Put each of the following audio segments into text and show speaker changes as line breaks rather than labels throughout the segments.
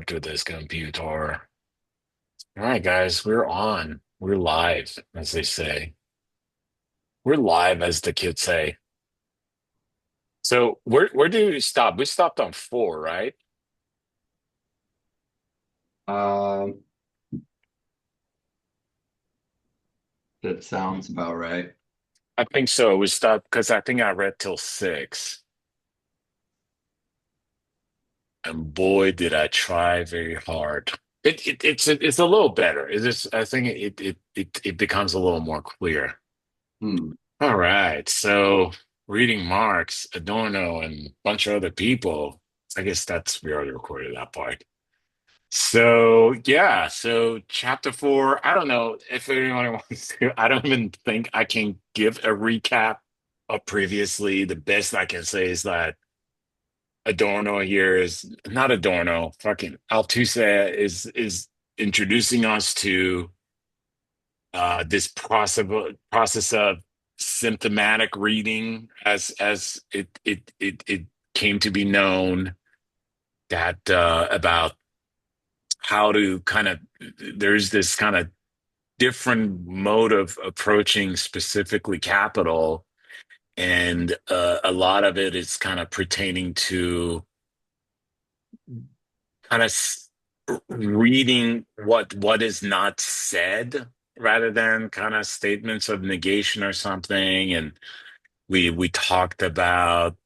to this computer. All right, guys, we're on. We're live, as they say. We're live, as the kids say. So where do we stop? We stopped on four, right?
Um, that sounds about right.
I think so. We stopped because I think I read till six. And boy, did I try very hard. It's a little better. It is I think it becomes a little more clear.
Hmm.
All right. So reading Marx, Adorno, and a bunch of other people. I guess that's we already recorded that part. So yeah, so chapter four. I don't know if anyone wants to. I don't even think I can give a recap of previously. The best I can say is that Adorno here is not Adorno. Fucking Althusser is introducing us to this process of symptomatic reading, as it came to be known that about how to kind of there's this kind of different mode of approaching specifically capital, and a lot of it is kind of pertaining to kind of reading what is not said rather than kind of statements of negation or something. And we talked about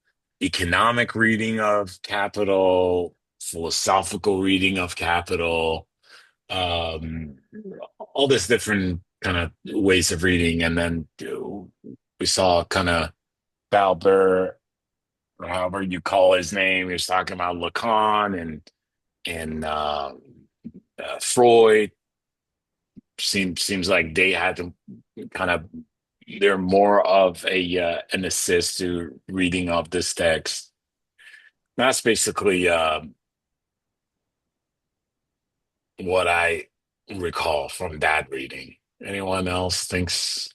economic reading of capital, philosophical reading of capital, um, all this different kind of ways of reading. And then we saw kind of Balber, or however you call his name. He was talking about Lacan and Freud. Seems like they had to kind of they're more of a an assist to reading of this text. That's basically what I recall from that reading. Anyone else thinks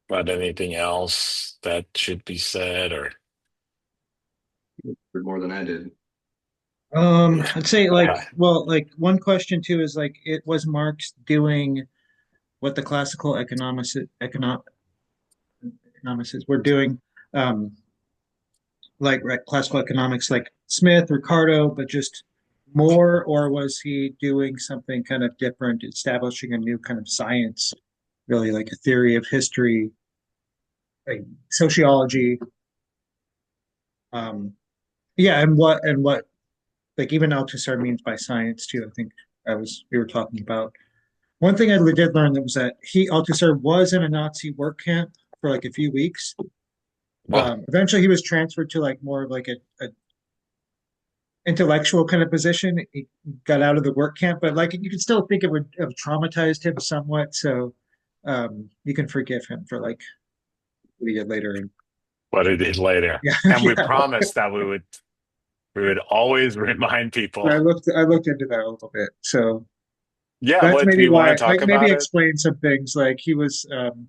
about anything else that should be said or
For more than I did.
I'd say
yeah.
like one question too is like it was Marx doing what the classical economists were doing, um, like right, classical economics, like Smith, Ricardo, but just more, or was he doing something kind of different, establishing a new kind of science, really like a theory of history, like sociology, um, yeah, and what like even Althusser means by science too. I think I was we were talking about. One thing I did learn that was that he Althusser was in a Nazi work camp for like a few weeks.
Oh,
Eventually, he was transferred to like more of like a intellectual kind of position. He got out of the work camp, but like you can still think it would have traumatized him somewhat. So you can forgive him for like what he did later. And
what it is later.
yeah,
And we
yeah.
promised that we would always remind people.
I looked into that a little bit. So
Yeah,
that's
what do
maybe
you want to
why I
talk
maybe
about it?
explain some things. Like he was,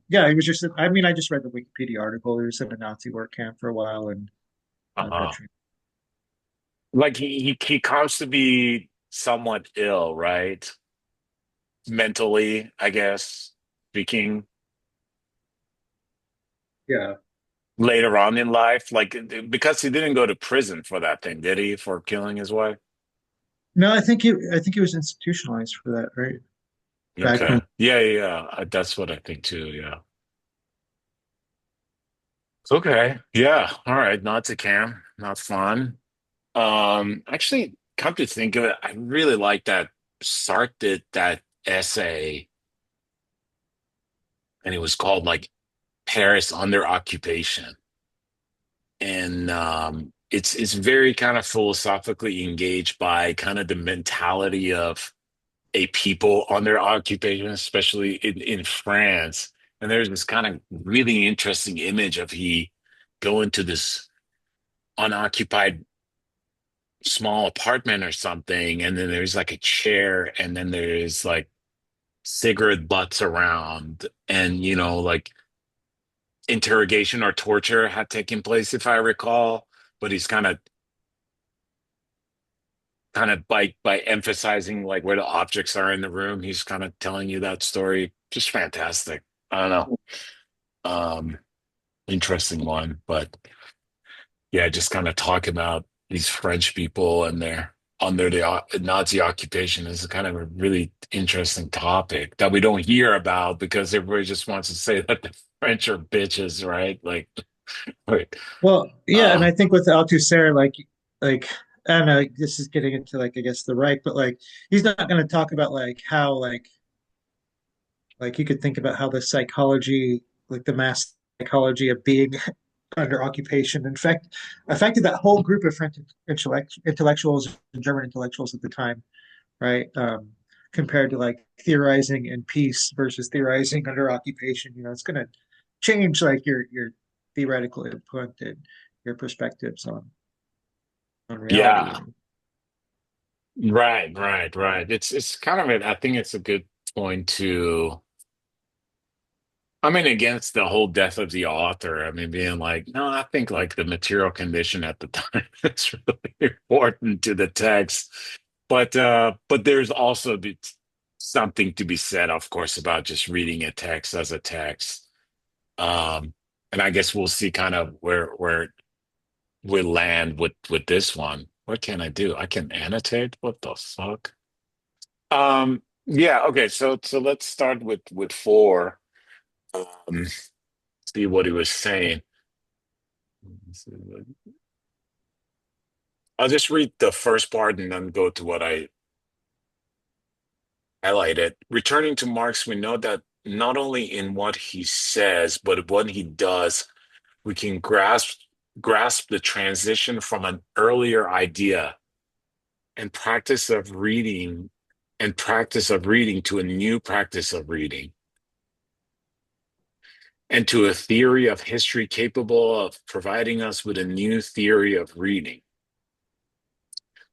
yeah, he was just. I mean, I just read the Wikipedia article. He was in a Nazi work camp for a while and got
Uh-huh.
trained.
Like he comes to be somewhat ill, right? Mentally, I guess, speaking
Yeah.
later on in life, like because he didn't go to prison for that thing, did he, for killing his wife?
No, I think he was institutionalized for that, right? Back
Okay.
when.
Yeah. That's what I think too. Yeah. Okay. Yeah. All right. Not to Cam. Not fun. Actually, come to think of it, I really like that Sartre did that essay, and it was called like Paris Under Occupation. And it's very kind of philosophically engaged by kind of the mentality of a people under occupation, especially in France. And there's this kind of really interesting image of he going to this unoccupied small apartment or something, and then there's like a chair, and then there's like cigarette butts around, and like interrogation or torture had taken place, if I recall. But he's kind of kind of by emphasizing like where the objects are in the room, he's kind of telling you that story. Just fantastic. I don't know. Um, Interesting one, but yeah, just kind of talk about these French people and their under the Nazi occupation is kind of a really interesting topic that we don't hear about because everybody just wants to say that the French are bitches, right? Like,
Well, yeah, and
uh,
I think with Althusser, like I don't know, this is getting into like I guess the right, but like he's not going to talk about like how like you could think about how the psychology, like the mass psychology of being under occupation, in fact, affected that whole group of French intellectuals and German intellectuals at the time, right? Compared to like theorizing in peace versus theorizing under occupation, it's going to change like your theoretical input and your perspectives on reality.
yeah, right. It's kind of I think it's a good point to. I mean, against the whole death of the author. I mean, being like, no, I think like the material condition at the time is really important to the text. But there's also something to be said, of course, about just reading a text as a text. Um, and I guess we'll see kind of where we land with this one. What can I do? I can annotate. What the fuck? Yeah, okay, so let's start with four. Um, See what he was saying. I'll just read the first part and then go to what I highlighted. Returning to Marx, we know that not only in what he says, but what he does, we can grasp the transition from an earlier idea and practice of reading to a new practice of reading and to a theory of history capable of providing us with a new theory of reading.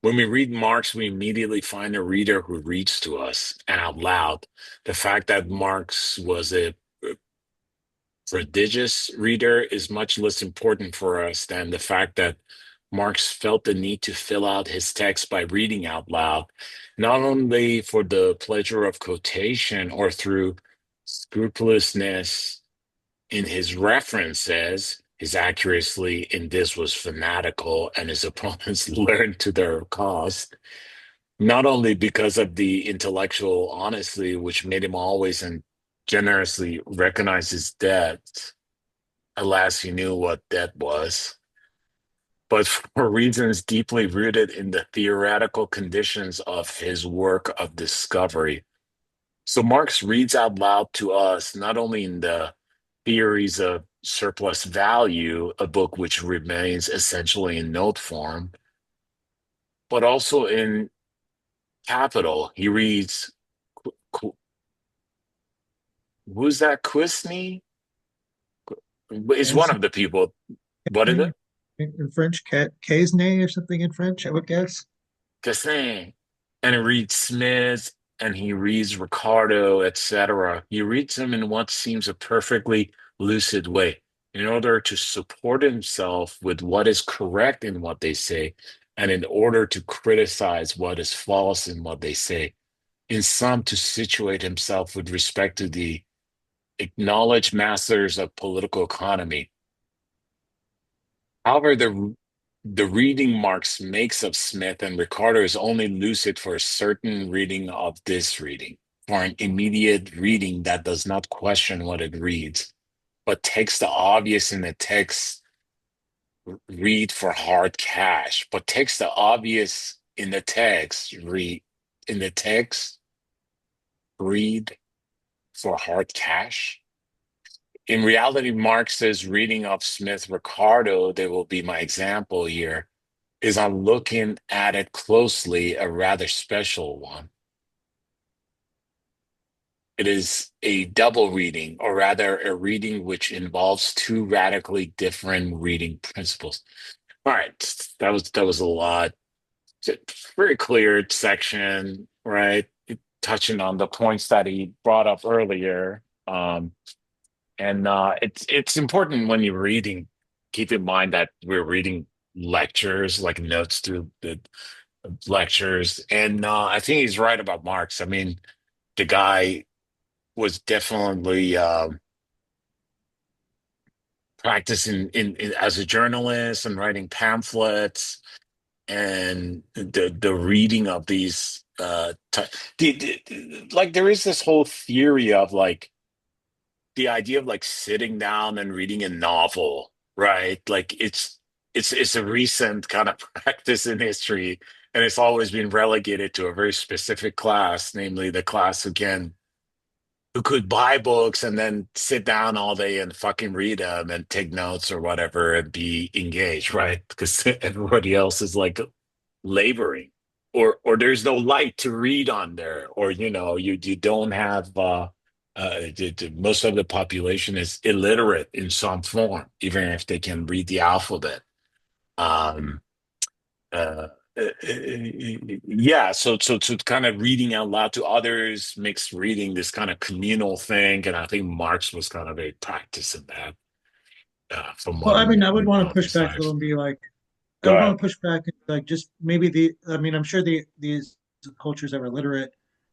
When we read Marx, we immediately find a reader who reads to us out loud. The fact that Marx was a prodigious reader is much less important for us than the fact that Marx felt the need to fill out his text by reading out loud, not only for the pleasure of quotation or through scrupulousness in his references. His accuracy in this was fanatical, and his opponents learned to their cost not only because of the intellectual honesty, which made him always and generously recognize his debt. Alas, he knew what debt was, but for reasons deeply rooted in the theoretical conditions of his work of discovery. So Marx reads out loud to us not only in the theories of surplus value, a book which remains essentially in note form, but also in Capital. He reads who's that? Quisney is one
Yes,
of the people. What is it?
in French, Quesnay or something in French, I would guess.
Quisney. And he reads Smith and he reads Ricardo, etc. He reads them in what seems a perfectly lucid way in order to support himself with what is correct in what they say and in order to criticize what is false in what they say. In sum, to situate himself with respect to the acknowledged masters of political economy. However, the reading Marx makes of Smith and Ricardo is only lucid for a certain reading of this reading, for an immediate reading that does not question what it reads, but takes the obvious in the text, read for hard cash, but takes the obvious in the text, read for hard cash. In reality, Marx's reading of Smith Ricardo, that will be my example here, is on looking at it closely, a rather special one. It is a double reading, or rather, a reading which involves two radically different reading principles. All right, that was a lot. It's a very clear section, right? Touching on the points that he brought up earlier. And it's important when you're reading, keep in mind that we're reading lectures, like notes to the lectures, and I think he's right about Marx. I mean, the guy was definitely practicing as a journalist and writing pamphlets, and the reading of these like there is this whole theory of like the idea of like sitting down and reading a novel, right? Like it's a recent kind of practice in history, and it's always been relegated to a very specific class, namely the class who could buy books and then sit down all day and fucking read them and take notes or whatever and be engaged, right? Because everybody else is like laboring, or there's no light to read on there, or you don't have most of the population is illiterate in some form, even if they can read the alphabet. Um, uh, yeah, so kind of reading out loud to others makes reading this kind of communal thing, and I think Marx was kind of a practice in that, from
Well,
what
I
he
mean, I would want to push back a little
emphasized.
and be like, I
Go
would
ahead.
want to push back and like just maybe I mean, I'm sure these cultures that were literate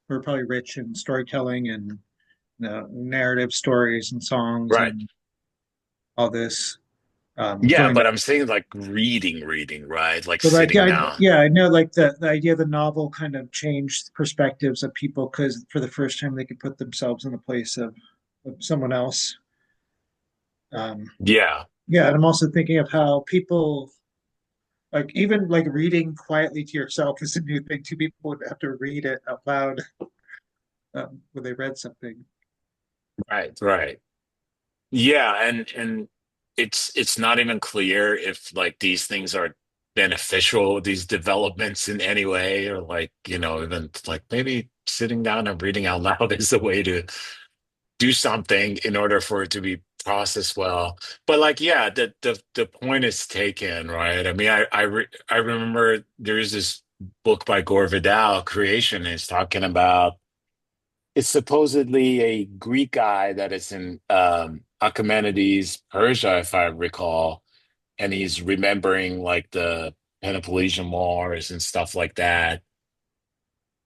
were probably rich in storytelling and narrative stories and songs
Right.
and all this.
Yeah,
Doing
but
that.
I'm saying like reading, right? Like
But like,
sitting down.
yeah, I know like the idea of the novel kind of changed perspectives of people because for the first time they could put themselves in the place of someone else. Um,
Yeah,
yeah, and I'm also thinking of how people like even like reading quietly to yourself is a new thing. Two people would have to read it out loud when they read something.
right. Yeah, and it's not even clear if like these things are beneficial, these developments in any way, or like, even like maybe sitting down and reading out loud is a way to do something in order for it to be processed well. But like, yeah, the point is taken, right? I mean, I remember there's this book by Gore Vidal, Creationist, talking about it's supposedly a Greek guy that is in Achaemenides, Persia, if I recall, and he's remembering like the Peloponnesian Wars and stuff like that.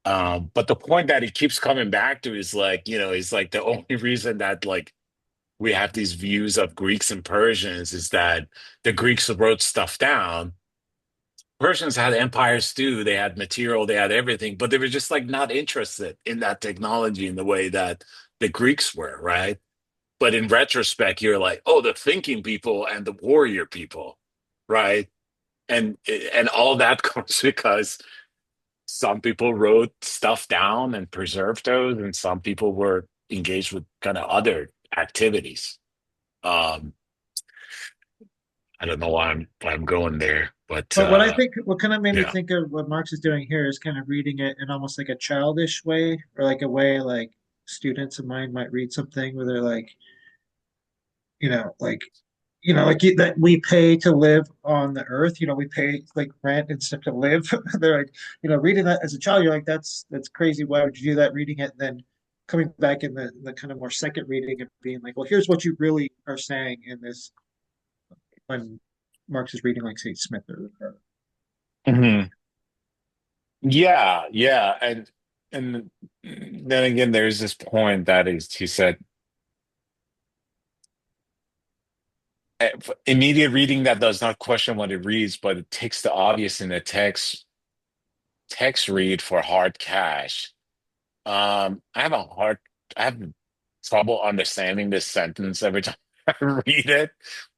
But the point that he keeps coming back to is like, is like the only reason that like we have these views of Greeks and Persians is that the Greeks wrote stuff down. Persians had empires too. They had material, they had everything, but they were just like not interested in that technology in the way that the Greeks were, right? But in retrospect, you're like, oh, the thinking people and the warrior people, right? And all that comes because some people wrote stuff down and preserved those, and some people were engaged with kind of other activities. Um, I don't know why I'm going there, but
But what I think, what kind of made me
yeah.
think of what Marx is doing here is kind of reading it in almost like a childish way, or like a way like students of mine might read something where they're like, you know, like, like that we pay to live on the earth. We pay like rent and stuff to live. They're like, reading that as a child, you're like, that's crazy. Why would you do that? Reading it, and then coming back in the kind of more second reading and being like, well, here's what you really are saying in this when Marx is reading, like, say, Smith or
Mhm. Yeah, and then again, there's this point that is he said immediate reading that does not question what it reads, but it takes the obvious in the text read for hard cash. I have trouble understanding this sentence every time I read it,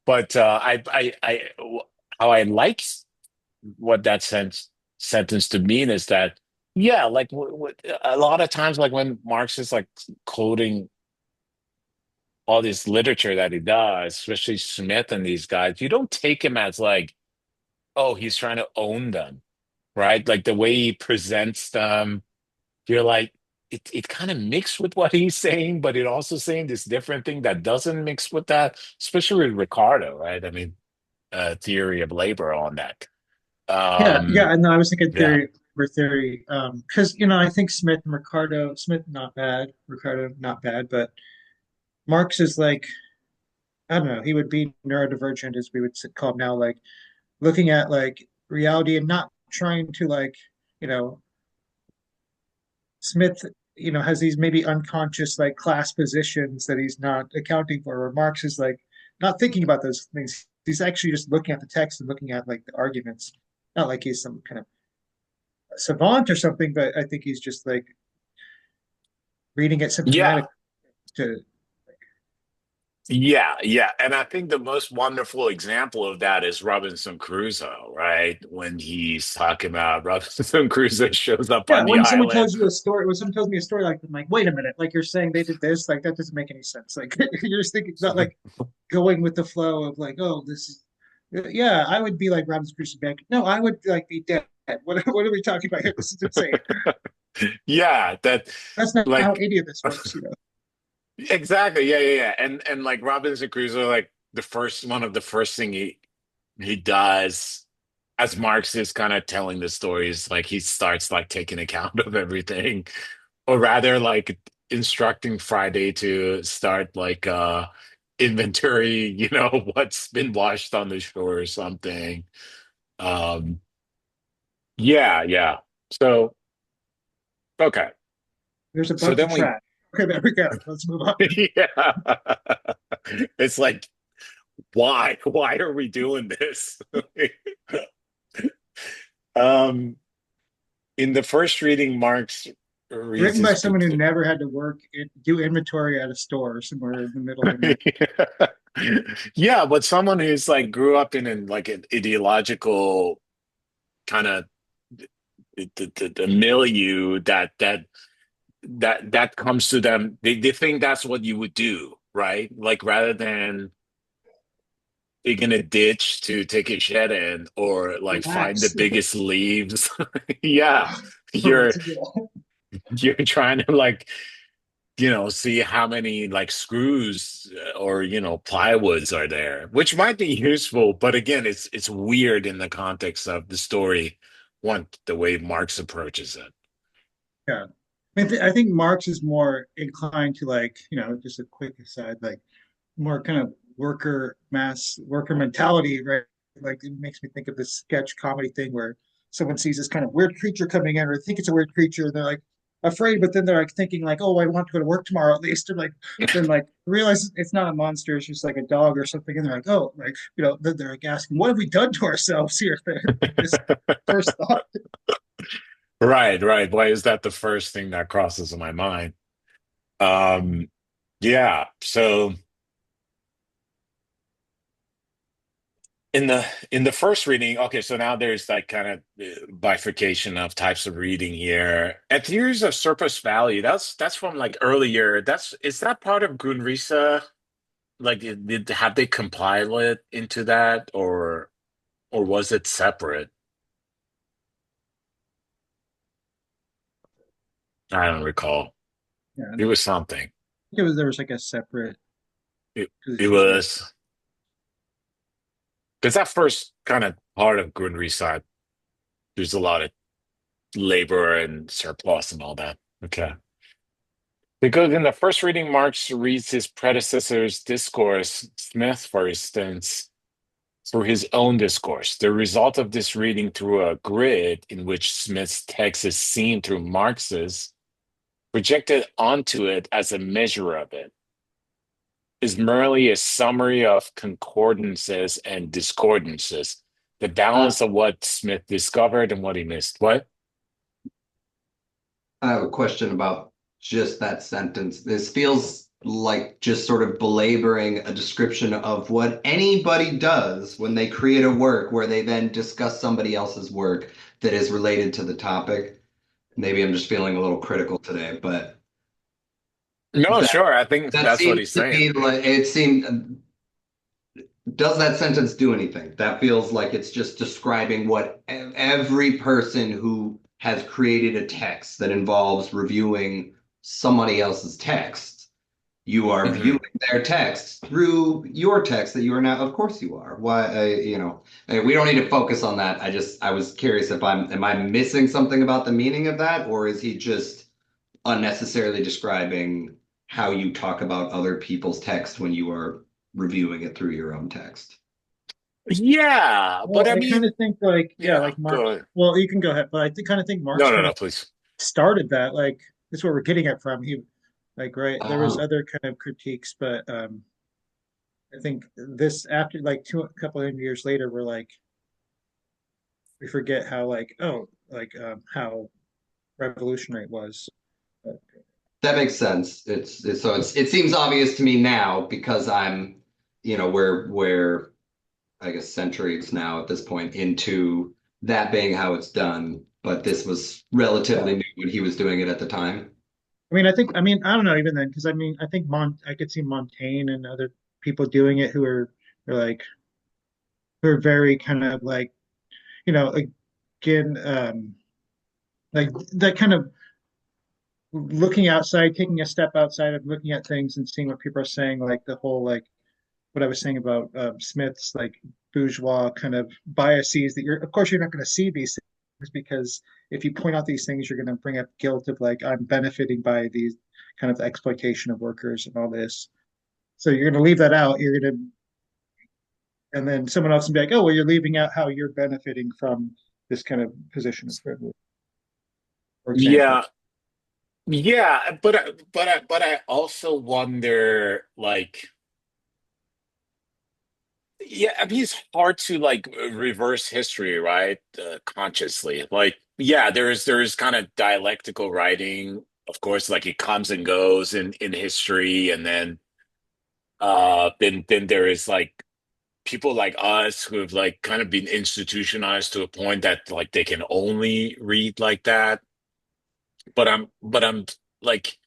but how I like what that sentence to mean is that, yeah, like a lot of times, like when Marx is like quoting all this literature that he does, especially Smith and these guys, you don't take him as like, oh, he's trying to own them, right? Like the way he presents them, you're like, it kind of mixed with what he's saying, but it also saying this different thing that doesn't mix with that, especially with Ricardo, right? I mean, theory of labor on that.
yeah,
Um,
yeah. And I was thinking
yeah,
theory, because I think Smith not bad, Ricardo not bad, but Marx is like I don't know, he would be neurodivergent as we would call him now, like looking at like reality and not trying to like you know, Smith, has these maybe unconscious like class positions that he's not accounting for, or Marx is like not thinking about those things. He's actually just looking at the text and looking at like the arguments. Not like he's some kind of savant or something, but I think he's just like reading it
Yeah.
symptomatic to
Yeah, yeah. And I think the most wonderful example of that is Robinson Crusoe, right? When he's talking about Robinson Crusoe shows up
yeah.
on the
When someone
island.
tells you a story, when someone tells me a story like, I'm like, wait a minute, like you're saying they did this, like that doesn't make any sense. Like you're just thinking, it's not like going with the flow of like, oh, this is, yeah, I would be like Robinson Crusoe back. No, I would like be dead. What are we talking about here? This is insane.
Yeah, that
That's not how
like
any of this works.
exactly. Yeah, yeah, yeah. And like Robinson Crusoe, like one of the first thing he does as Marx is kind of telling the stories, like he starts like taking account of everything, or rather like instructing Friday to start like inventory, what's been washed on the shore or something. Um yeah, yeah. So okay.
There's a
So
bunch of
then we
trash. Okay, there we go. Let's move on.
yeah. It's like why are we doing this? um in the first reading, Marx reads
Written by
his
someone who never had to do inventory at a store somewhere in the middle of the night.
yeah, but someone who's like grew up in like an ideological kind of the milieu that comes to them. They think that's what you would do, right? Like rather than digging a ditch to take a shed in or like find the
Relax.
biggest leaves. Yeah,
For
you're
once again.
you're trying to like see how many like screws or plywoods are there, which might be useful, but again, it's weird in the context of the story, the way Marx approaches it.
Yeah. I think Marx is more inclined to like, just a quick aside, like more kind of worker mentality, right? Like it makes me think of this sketch comedy thing where someone sees this kind of weird creature coming in, or they think it's a weird creature, and they're like afraid, but then they're like thinking like, oh, I want to go to work tomorrow at least, and like then like realize it's not a monster, it's just like a dog or something, and they're like, oh, like then they're like asking, what have we done to ourselves here? This first thought.
Right, right. Why is that the first thing that crosses my mind? Um, yeah. So in the first reading, okay, so now there's like kind of bifurcation of types of reading here. At Theories of Surplus Value, that's from like earlier. Is that part of Grundrisse? Like, have they compiled it into that, or was it separate? I don't recall.
Yeah,
It was something.
there was like a separate
It it
position. Yeah.
was because that first kind of part of Grundrisse, there's a lot of labor and surplus and all that. Okay. Because in the first reading, Marx reads his predecessor's discourse, Smith, for instance, through his own discourse. The result of this reading through a grid in which Smith's text is seen through Marx's, projected onto it as a measure of it, is merely a summary of concordances and discordances, the
Uh,
balance of what Smith discovered and what he missed. What?
I have a question about just that sentence. This feels like just sort of belaboring a description of what anybody does when they create a work where they then discuss somebody else's work that is related to the topic. Maybe I'm just feeling a little critical today, but
No,
that
sure. I think
that
that's what
seems
he's
to
saying.
me like it seemed. Does that sentence do anything? That feels like it's just describing what every person who has created a text that involves reviewing somebody else's text, you are viewing
Mhm.
their text through your text that you are now. Of course you are. Why, we don't need to focus on that. I was curious if am I missing something about the meaning of that, or is he just unnecessarily describing how you talk about other people's text when you are reviewing it through your own text?
Yeah, but
Well,
I
I kind
mean,
of think like, yeah,
yeah,
like
go
Marx.
ahead.
Well, you can go ahead, but kind of think
No,
Marx
no,
kind
no,
of
please.
started that. Like, that's what we're getting at from he, like, right. There was
Oh,
other kind of critiques, but I think this after like a couple of years later, we're like we forget how like how revolutionary it was. But,
that makes sense. It seems obvious to me now because I'm, we're I guess centuries now at this point into that being how it's done. But this was
yeah.
relatively new when he was doing it at the time.
I mean, I don't know even then, because I mean, I think I could see Montaigne and other people doing it are like who are very kind of like again like that kind of looking outside, taking a step outside of looking at things and seeing what people are saying, like the whole like what I was saying about Smith's like bourgeois kind of biases that of course you're not going to see these things because if you point out these things, you're going to bring up guilt of like I'm benefiting by these kind of exploitation of workers and all this. So you're going to leave that out. You're going to, and then someone else will be like, oh, well, you're leaving out how you're benefiting from this kind of position of privilege, for example.
Yeah, yeah, but I also wonder, like, yeah, I mean, it's hard to like reverse history, right? Consciously, like, yeah, there's kind of dialectical writing, of course, like it comes and goes in history, and then there is like people like us who have like kind of been institutionalized to a point that like they can only read like that. But I'm like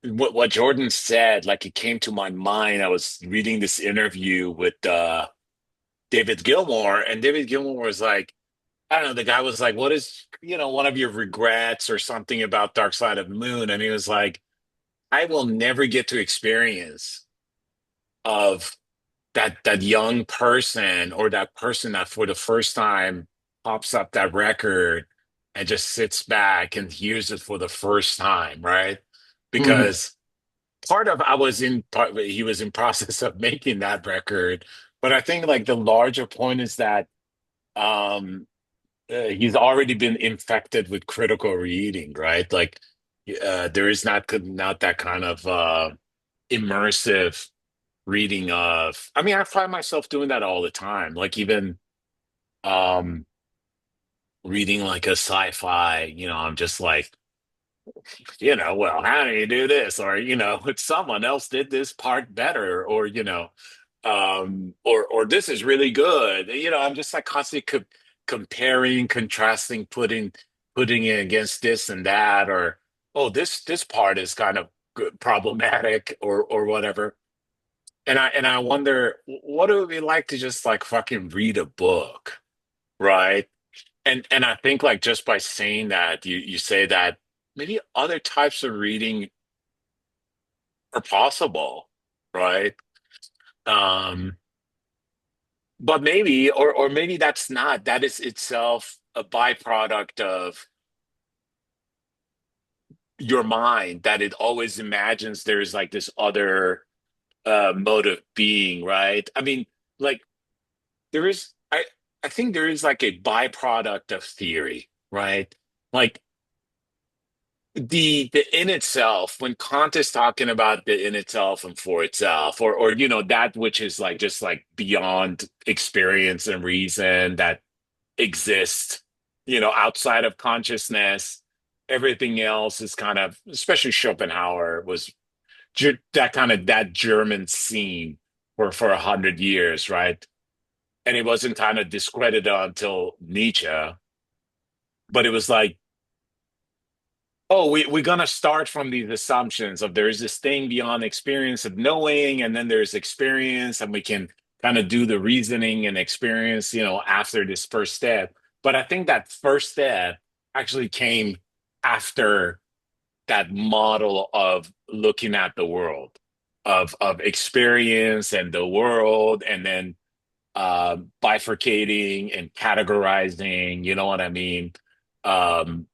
what Jordan said, like it came to my mind. I was reading this interview with David Gilmour, and David Gilmour was like, I don't know, the guy was like, what is, one of your regrets or something about Dark Side of the Moon? And he was like, I will never get to experience of that young person or that person that for the first time pops up that record and just sits back and hears it for the first time, right?
Mhm.
Because part of I was in part he was in process of making that record, but I think like the larger point is that um he's already been infected with critical reading, right? Like there is not that kind of immersive reading of. I mean, I find myself doing that all the time. Like even um reading like a sci-fi, I'm just like, well, how do you do this? Or, someone else did this part better, or, or this is really good. I'm just like constantly comparing, contrasting, putting it against this and that, or oh, this part is kind of problematic, or whatever. And I wonder what it would be like to just like fucking read a book, right? And I think like just by saying that, you say that maybe other types of reading are possible, right? Um, but maybe, or maybe that's not. That is itself a byproduct of your mind, that it always imagines there's like this other mode of being, right? I mean, like there is, I think there is like a byproduct of theory, right? Like the in itself, when Kant is talking about the in itself and for itself, or that which is like just like beyond experience and reason, that exists, outside of consciousness. Everything else is kind of, especially Schopenhauer was that kind of that German scene for 100 years, right? And it wasn't kind of discredited until Nietzsche, but it was like, oh, we're gonna start from these assumptions of there is this thing beyond experience of knowing, and then there's experience, and we can kind of do the reasoning and experience, after this first step. But I think that first step actually came after that model of looking at the world, of experience and the world, and then bifurcating and categorizing. You know what I mean? Um,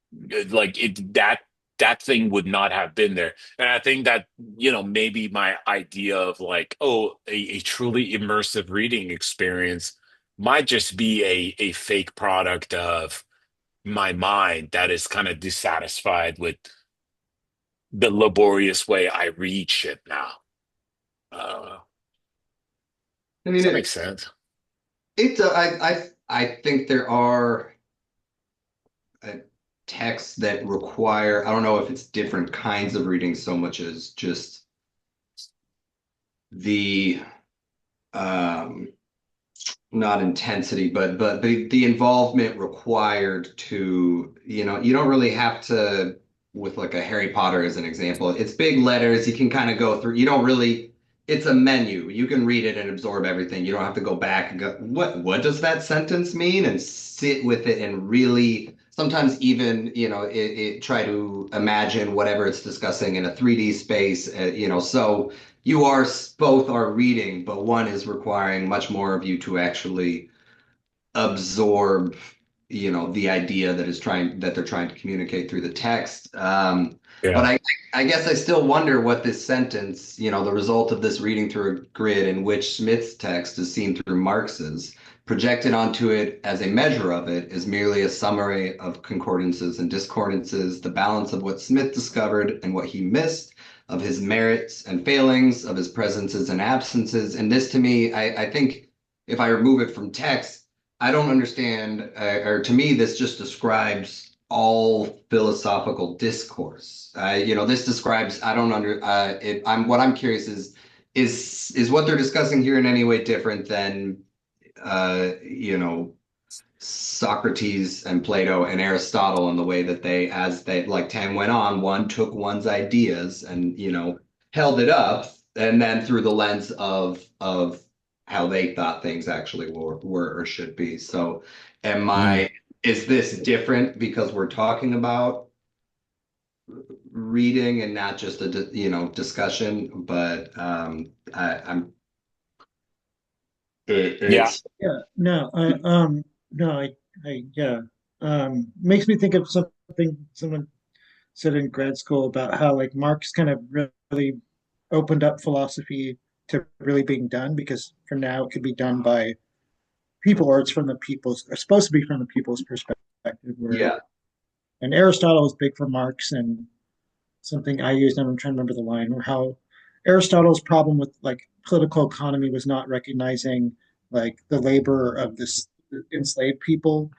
like it that. that thing would not have been there. And I think that, maybe my idea of like, oh, a truly immersive reading experience might just be a fake product of my mind that is kind of dissatisfied with the laborious way I read shit now. Uh,
I
does
mean,
that make sense?
I think there are uh, texts that require, I don't know if it's different kinds of reading so much as just the um not intensity, but the involvement required to, you don't really have to, with like a Harry Potter as an example. It's big letters. You can kind of go through. You don't really. It's a menu. You can read it and absorb everything. You don't have to go back and go, what does that sentence mean? And sit with it and really sometimes even, try to imagine whatever it's discussing in a 3D space, so both are reading, but one is requiring much more of you to actually absorb, the idea that they're trying to communicate through the text. But
Yeah.
I guess I still wonder what this sentence, the result of this reading through a grid in which Smith's text is seen through Marx's, projected onto it as a measure of it, is merely a summary of concordances and discordances, the balance of what Smith discovered and what he missed, of his merits and failings, of his presences and absences. And this to me, I think if I remove it from text, I don't understand, or to me, this just describes all philosophical discourse. This describes. I don't under. What I'm curious is what they're discussing here in any way different than, Socrates and Plato and Aristotle, and the way that as they like time went on, one took one's ideas and, held it up, and then through the lens of how they thought things actually were or should be. So,
Mm.
is this different because we're talking about reading and not just a discussion? But I'm
Yeah.
it's
Yeah, no, no, yeah, makes me think of something someone said in grad school about how like Marx kind of really opened up philosophy to really being done because for now it could be done by people or it's from the people's, it's supposed to be from the people's perspective. Where
yeah.
and Aristotle was big for Marx and something I used, and I'm trying to remember the line, or how Aristotle's problem with like political economy was not recognizing like the labor of this enslaved people.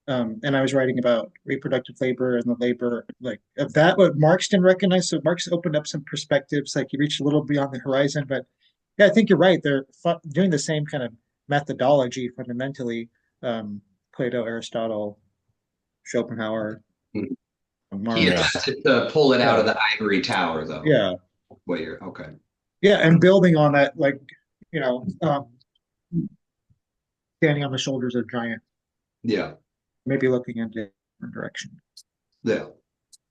And I was writing about reproductive labor and the labor like of that, what Marx didn't recognize. So Marx opened up some perspectives, like he reached a little beyond the horizon. But yeah, I think you're right. They're doing the same kind of methodology fundamentally. Plato, Aristotle, Schopenhauer,
He
Marx.
Yeah.
attempted to pull it out
Yeah,
of the ivory tower, though.
yeah,
What you're okay.
yeah, and building on that, like you know, standing on the shoulders of giants,
Yeah,
maybe looking in a different direction.
yeah,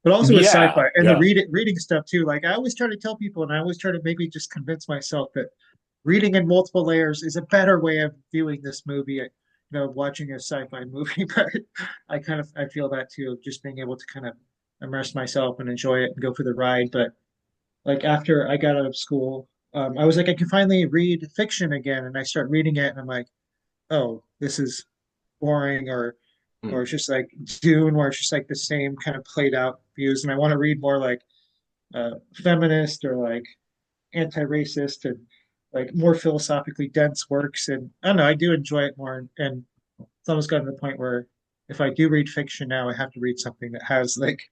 But also with
Yeah.
sci-fi and the
Yeah.
reading stuff too. Like I always try to tell people, and I always try to maybe just convince myself that reading in multiple layers is a better way of viewing this movie. Watching a sci-fi movie, but I feel that too, just being able to kind of immerse myself and enjoy it and go for the ride. But like after I got out of school, I was like, I can finally read fiction again, and I start reading it, and I'm like, oh, this is boring, or
mm,
it's just like Dune, where it's just like the same kind of played out views, and I want to read more like feminist or like anti-racist and like more philosophically dense works. And I don't know, I do enjoy it more. And it's almost gotten to the point where if I do read fiction now, I have to read something that has like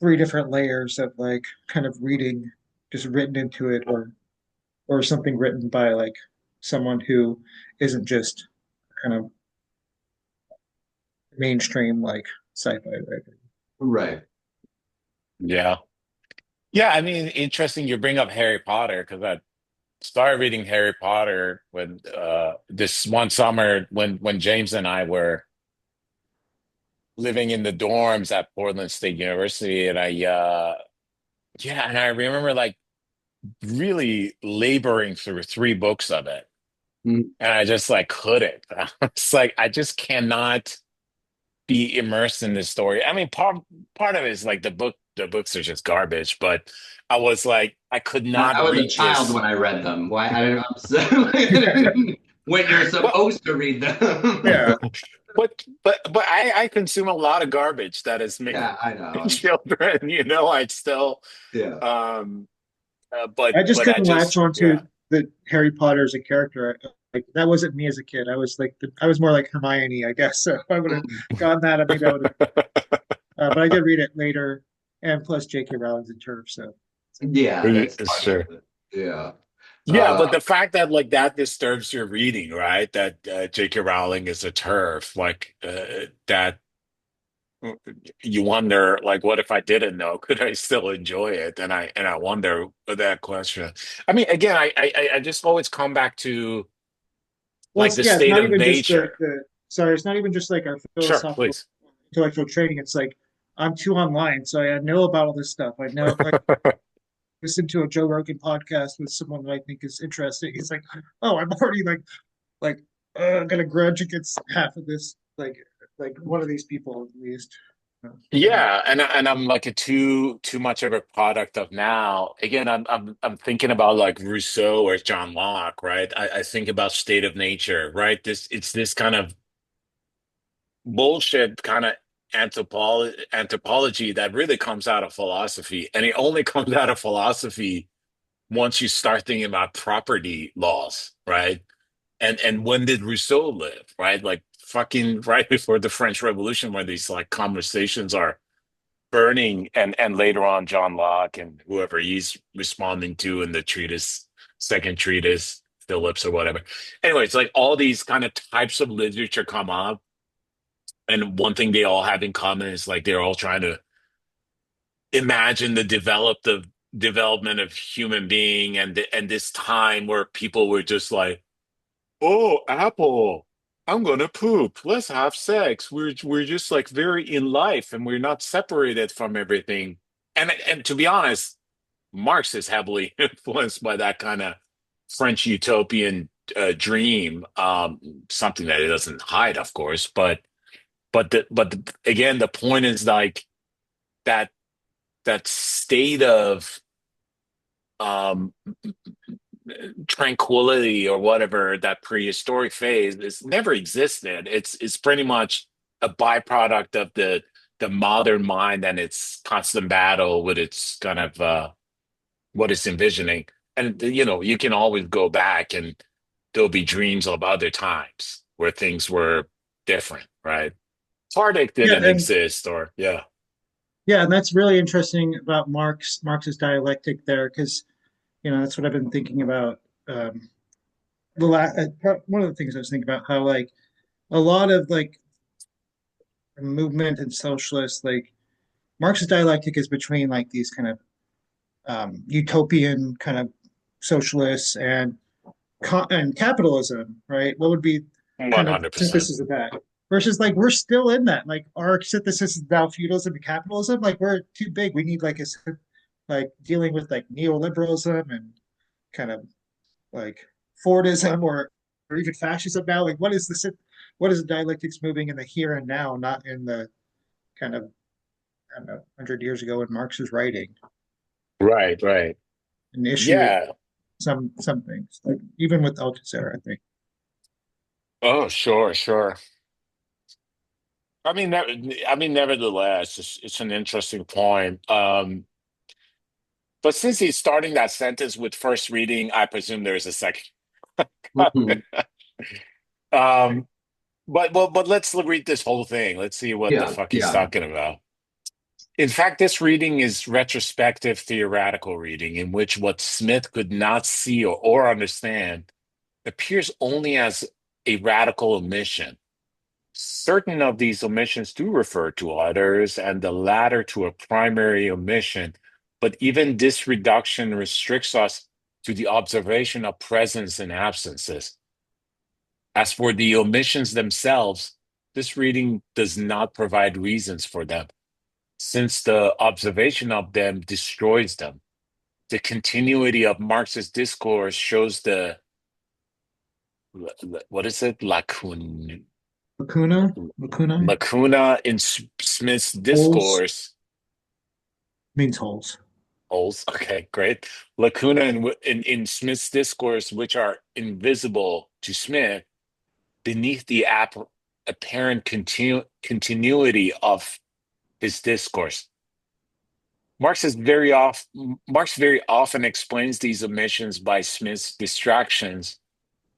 three different layers of like kind of reading just written into it, or something written by like someone who isn't just kind of mainstream like sci-fi writer.
right.
Yeah. Yeah. I mean, interesting you bring up Harry Potter because I started reading Harry Potter when this one summer when James and I were living in the dorms at Portland State University, and I remember like really laboring through three books of it.
Mm,
And I just like couldn't. It's like I just cannot be immersed in this story. I mean, part of it is like the book the books are just garbage. But I was like, I could
I
not
was a
read
child
this.
when I read them. Why? I don't know. When you're
Well,
supposed to read them.
Yeah.
but I consume a lot of garbage that is made
Yeah, I
by
know.
children. I'd still
Yeah.
um
I just
but I
couldn't latch
just
onto
yeah.
the Harry Potter as a character. Like that wasn't me as a kid. I was like I was more like Hermione, I guess. So if I would have gotten that, maybe I would have. But I did read it later, and plus J.K. Rowling's in turf. So
Yeah, that's part of
Sure.
it. Yeah.
Yeah,
Uh,
but the fact that like that disturbs your reading, right? That J.K. Rowling is a turf, like that you wonder, like, what if I didn't know? Could I still enjoy it? And I wonder that question. I mean, again, I just always come back to
well,
like
it's
the
yeah, it's
state
not
of
even just
nature.
the sorry, it's not even just like our
Sure,
philosophical
please.
intellectual training. It's like I'm too online, so I know about all this stuff. I know like listen to a Joe Rogan podcast with someone that I think is interesting. It's like, oh, I'm already like got a grudge against half of this, like one of these people at least. So,
Yeah, and I'm like a too much of a product of now. Again, I'm thinking about like Rousseau or John Locke, right? I think about state of nature, right? It's this kind of bullshit kind of anthropology that really comes out of philosophy, and it only comes out of philosophy once you start thinking about property laws, right? And when did Rousseau live, right? Like fucking right before the French Revolution, where these like conversations are burning, and later on John Locke and whoever he's responding to in the treatise, second treatise, Phillips or whatever. Anyway, it's like all these kind of types of literature come up, and one thing they all have in common is like they're all trying to imagine the development of human being, and this time where people were just like, oh, Apple, I'm gonna poop. Let's have sex. We're just like very in life, and we're not separated from everything. And to be honest, Marx is heavily influenced by that kind of French utopian dream. Something that he doesn't hide, of course, again, the point is like that that state of um tranquility or whatever, that prehistoric phase is never existed. It's pretty much a byproduct of the modern mind and its constant battle with its kind of what it's envisioning. And you can always go back and there'll be dreams of other times where things were different, right? Heartache
yeah,
didn't
and
exist, or yeah.
yeah, and that's really interesting about Marx's dialectic there, because that's what I've been thinking about. Um, one of the things I was thinking about how like a lot of like movement and socialists like Marx's dialectic is between like these kind of utopian kind of socialists and capitalism, right? What would be kind of
100%.
synthesis of that? Versus like we're still in that. Like our synthesis is now feudalism and capitalism. Like we're too big. We need like like dealing with like neoliberalism and kind of like Fordism or even fascism now. Like what is the dialectics moving in the here and now, not in the kind of I don't know 100 years ago when Marx was writing
Right, right.
an issue
Yeah.
some things like even with Althusser, I think.
Oh, sure, sure. I mean, nevertheless, it's an interesting point. But since he's starting that sentence with first reading, I presume there is a second.
mhm.
Um, but let's read this whole thing. Let's see what the
Yeah,
fuck he's
yeah.
talking about. In fact, this reading is retrospective theoretical reading in which what Smith could not see or understand appears only as a radical omission. Certain of these omissions do refer to others, and the latter to a primary omission, but even this reduction restricts us to the observation of presence and absences. As for the omissions themselves, this reading does not provide reasons for them, since the observation of them destroys them. The continuity of Marx's discourse shows the, what is it,
Lacuna, lacuna,
lacuna in Smith's
holes.
discourse
Means holes.
Holes. Okay, great. Lacuna in Smith's discourse, which are invisible to Smith beneath the apparent continuity of his discourse. Marx very often explains these omissions by Smith's distractions,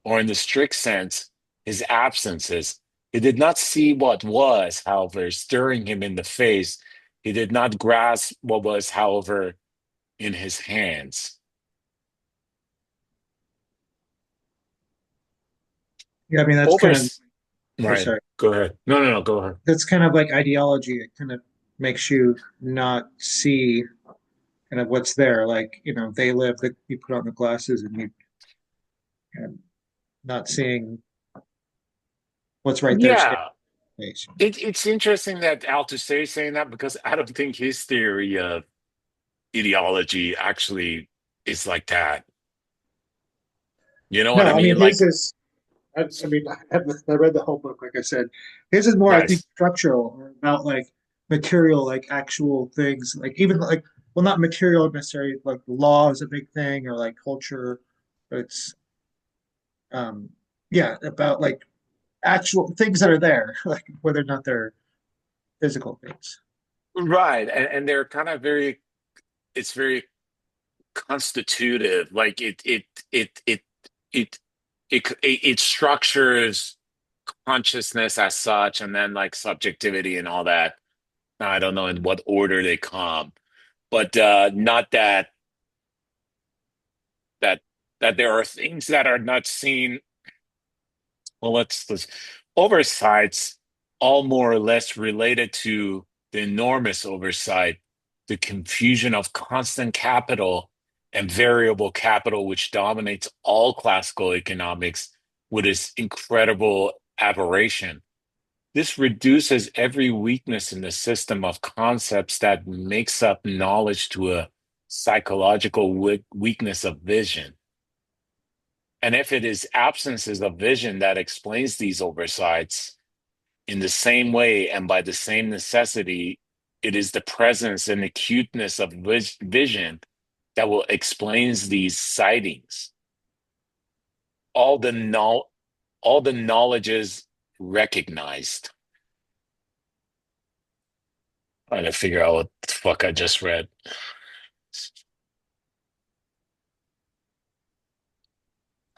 or in the strict sense, his absences. He did not see what was, however, staring him in the face. He did not grasp what was, however, in his hands.
Yeah, I mean that's
Over,
kind of oh
right.
sorry.
Go ahead. No, no, no, go ahead.
That's kind of like ideology. It kind of makes you not see kind of what's there. Like, they live that you put on the glasses and you kind of not seeing what's right there staring
Yeah,
in the face.
it's interesting that Althusser is saying that because I don't think his theory of ideology actually is like that. You know what I
No, I mean
mean?
his
Like,
is I mean I read the whole book, like I said. His is more, I think,
nice.
structural or about like material, like actual things, like even like well not material necessarily, like law is a big thing or like culture, but it's um yeah, about like actual things that are there, like whether or not they're physical things.
Right. And they're kind of it's very constitutive. Like it, it structures consciousness as such, and then like subjectivity and all that. Now, I don't know in what order they come, but not that that there are things that are not seen. Well, let's oversights all more or less related to the enormous oversight, the confusion of constant capital and variable capital, which dominates all classical economics with its incredible aberration. This reduces every weakness in the system of concepts that makes up knowledge to a psychological weakness of vision. And if it is absences of vision that explains these oversights, in the same way and by the same necessity, it is the presence and acuteness of vision that will explains these sightings. All the all the knowledge is recognized. Trying to figure out what the fuck I just read.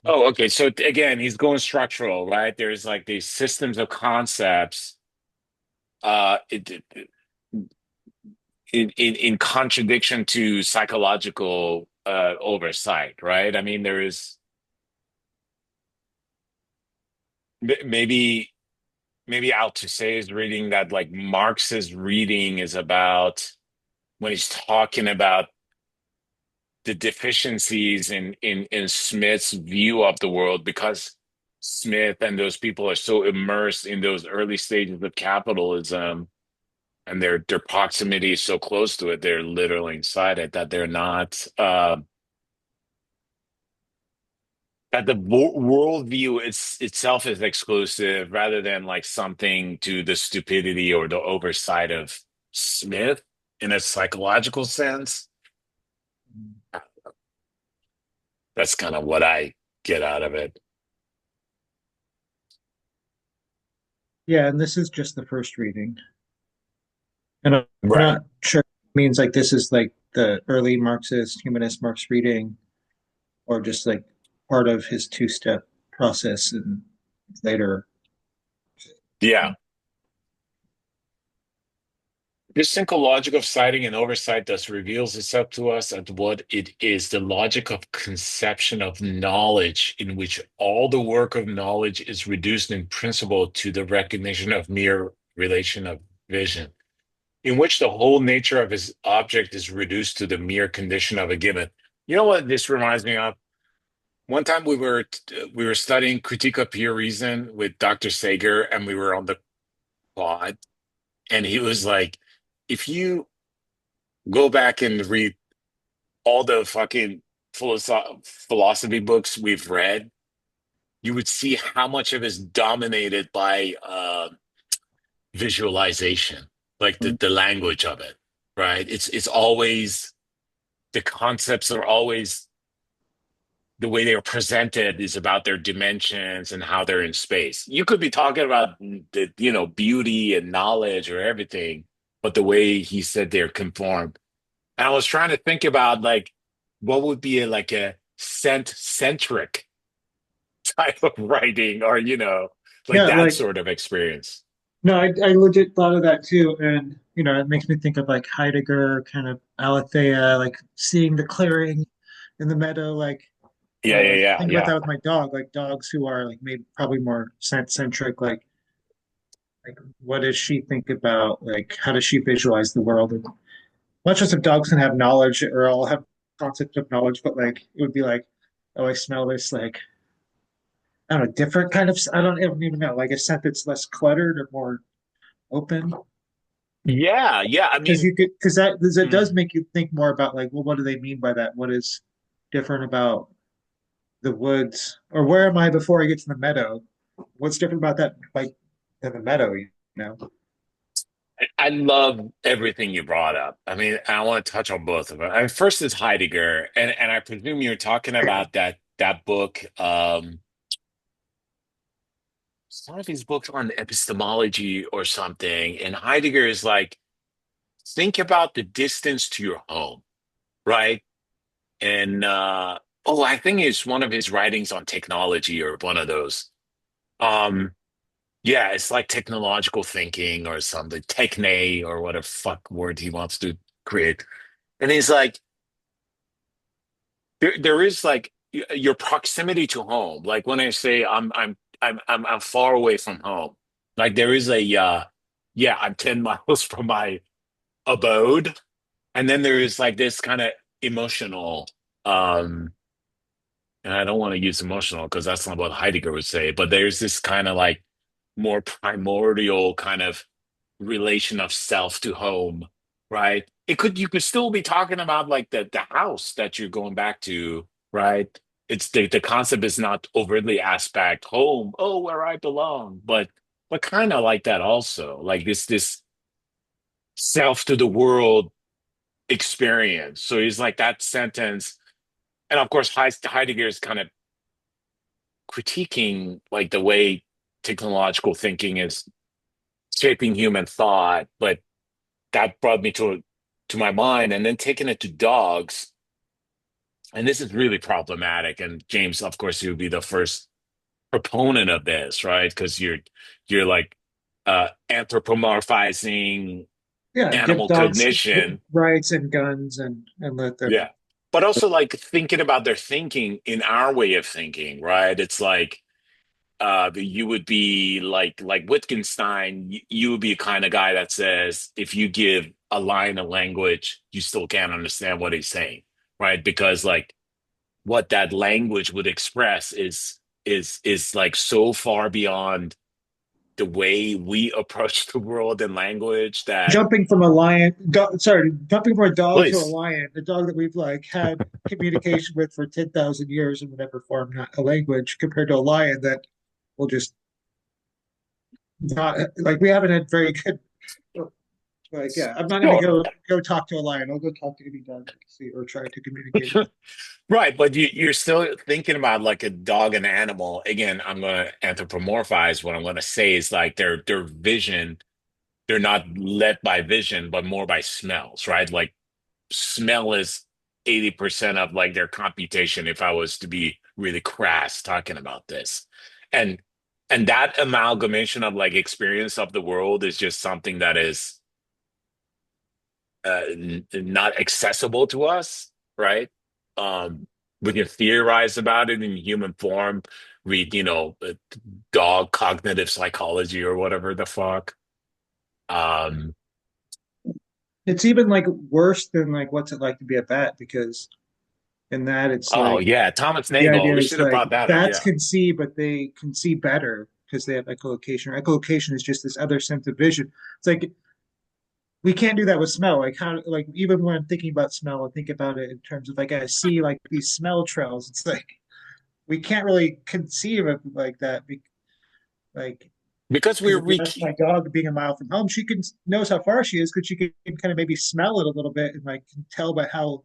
Oh, okay. So again, he's going structural, right? There's like these systems of concepts. In contradiction to psychological oversight, right? I mean, there is maybe Althusser is reading that like Marx's reading is about when he's talking about the deficiencies in Smith's view of the world because Smith and those people are so immersed in those early stages of capitalism and their proximity is so close to it, they're literally inside it that they're not that the worldview itself is exclusive rather than like something to the stupidity or the oversight of Smith in a psychological sense. That's kind of what I get out of it.
Yeah, and this is just the first reading. And I'm
Right.
not sure it means like this is like the early Marxist, humanist Marx reading, or just like part of his two-step process and later.
Yeah. This simple logic of citing and oversight thus reveals itself to us as what it is, the logic of conception of knowledge, in which all the work of knowledge is reduced in principle to the recognition of mere relation of vision, in which the whole nature of his object is reduced to the mere condition of a given. You know what this reminds me of? One time we were studying Critique of Pure Reason with Dr. Sager, and we were on the quad, and he was like, if you go back and read all the fucking philosophy books we've read, you would see how much of it is dominated by visualization, like the language of it. right? It's always the concepts are always the way they are presented is about their dimensions and how they're in space. You could be talking about the, beauty and knowledge or everything, but the way he said they're conformed. And I was trying to think about like what would be like a scent-centric type of writing or, like
Yeah,
that
like
sort of experience.
no, I legit thought of that too, and it makes me think of like Heidegger, kind of Aletheia, like seeing the clearing in the meadow, like
Yeah, yeah, yeah,
think about
yeah.
that with my dog, like dogs who are like maybe probably more scent centric, like what does she think about, like how does she visualize the world? And not just if dogs can have knowledge or all have concept of knowledge, but like it would be like, oh, I smell this like I don't know, different kind of I don't even know, like a scent that's less cluttered or more open.
Yeah, yeah. I
Because
mean,
you could because that because it does
mm,
make you think more about like, well, what do they mean by that? What is different about the woods, or where am I before I get to the meadow? What's different about that, like than the meadow? Know?
I love everything you brought up. I mean, I want to touch on both of them. I mean, first is Heidegger, and I presume you're talking about that book. Some of his books on epistemology or something. And Heidegger is like, think about the distance to your home, right? And oh, I think it's one of his writings on technology or one of those. Um, yeah, it's like technological thinking or something, techne or whatever fuck word he wants to create. And he's like, there is like your proximity to home. Like when I say I'm far away from home, like there is a yeah, I'm 10 miles from my abode. And then there is like this kind of emotional, um, and I don't want to use emotional because that's not what Heidegger would say, but there's this kind of like more primordial kind of relation of self to home, right? You could still be talking about like the house that you're going back to, right? It's the concept is not overtly aspect home, oh, where I belong, but kind of like that also, like this self to the world experience. So he's like that sentence, and of course Heidegger is kind of critiquing like the way technological thinking is shaping human thought, but that brought me to my mind, and then taking it to dogs, and this is really problematic. And James, of course, you would be the first proponent of this, right? Because you're like anthropomorphizing
Yeah, give
animal
dogs
cognition.
rights and guns and let them.
Yeah. But also like thinking about their thinking in our way of thinking, right? It's like you would be like Wittgenstein, you would be a kind of guy that says if you give a lion a language, you still can't understand what he's saying, right? Because like what that language would express is like so far beyond the way we approach the world and language that
Jumping from a lion, sorry, jumping from a dog to a
please.
lion, a dog that we've like had communication with for 10,000 years in whatever form, not a language, compared to a lion that will just not like we haven't had very good. Like, yeah, I'm not going to
Sure.
go talk to a lion. I'll go talk to any dog I see or try to communicate with.
Right, but you're still thinking about like a dog and animal. Again, I'm going to anthropomorphize. What I'm going to say is like their vision, they're not led by vision, but more by smells, right? Like smell is 80% of like their computation, if I was to be really crass talking about this. And and that amalgamation of like experience of the world is just something that is not accessible to us, right? We can theorize about it in human form, read, dog cognitive psychology or whatever the fuck. Um,
It's even like worse than like what's it like to be a bat, because in that it's
oh
like
yeah, Thomas
the
Nagel.
idea
We
is
should have
like
brought that up.
bats
Yeah.
can see, but they can see better because they have echolocation. Echolocation is just this other sense of vision. It's like we can't do that with smell. Like how, like even when I'm thinking about smell, I think about it in terms of like I see like these smell trails. It's like we can't really conceive of like that. Like
because
Because
we're
if you
re
ask my dog being a mile from home, she can knows how far she is because she can kind of maybe smell it a little bit and like can tell by how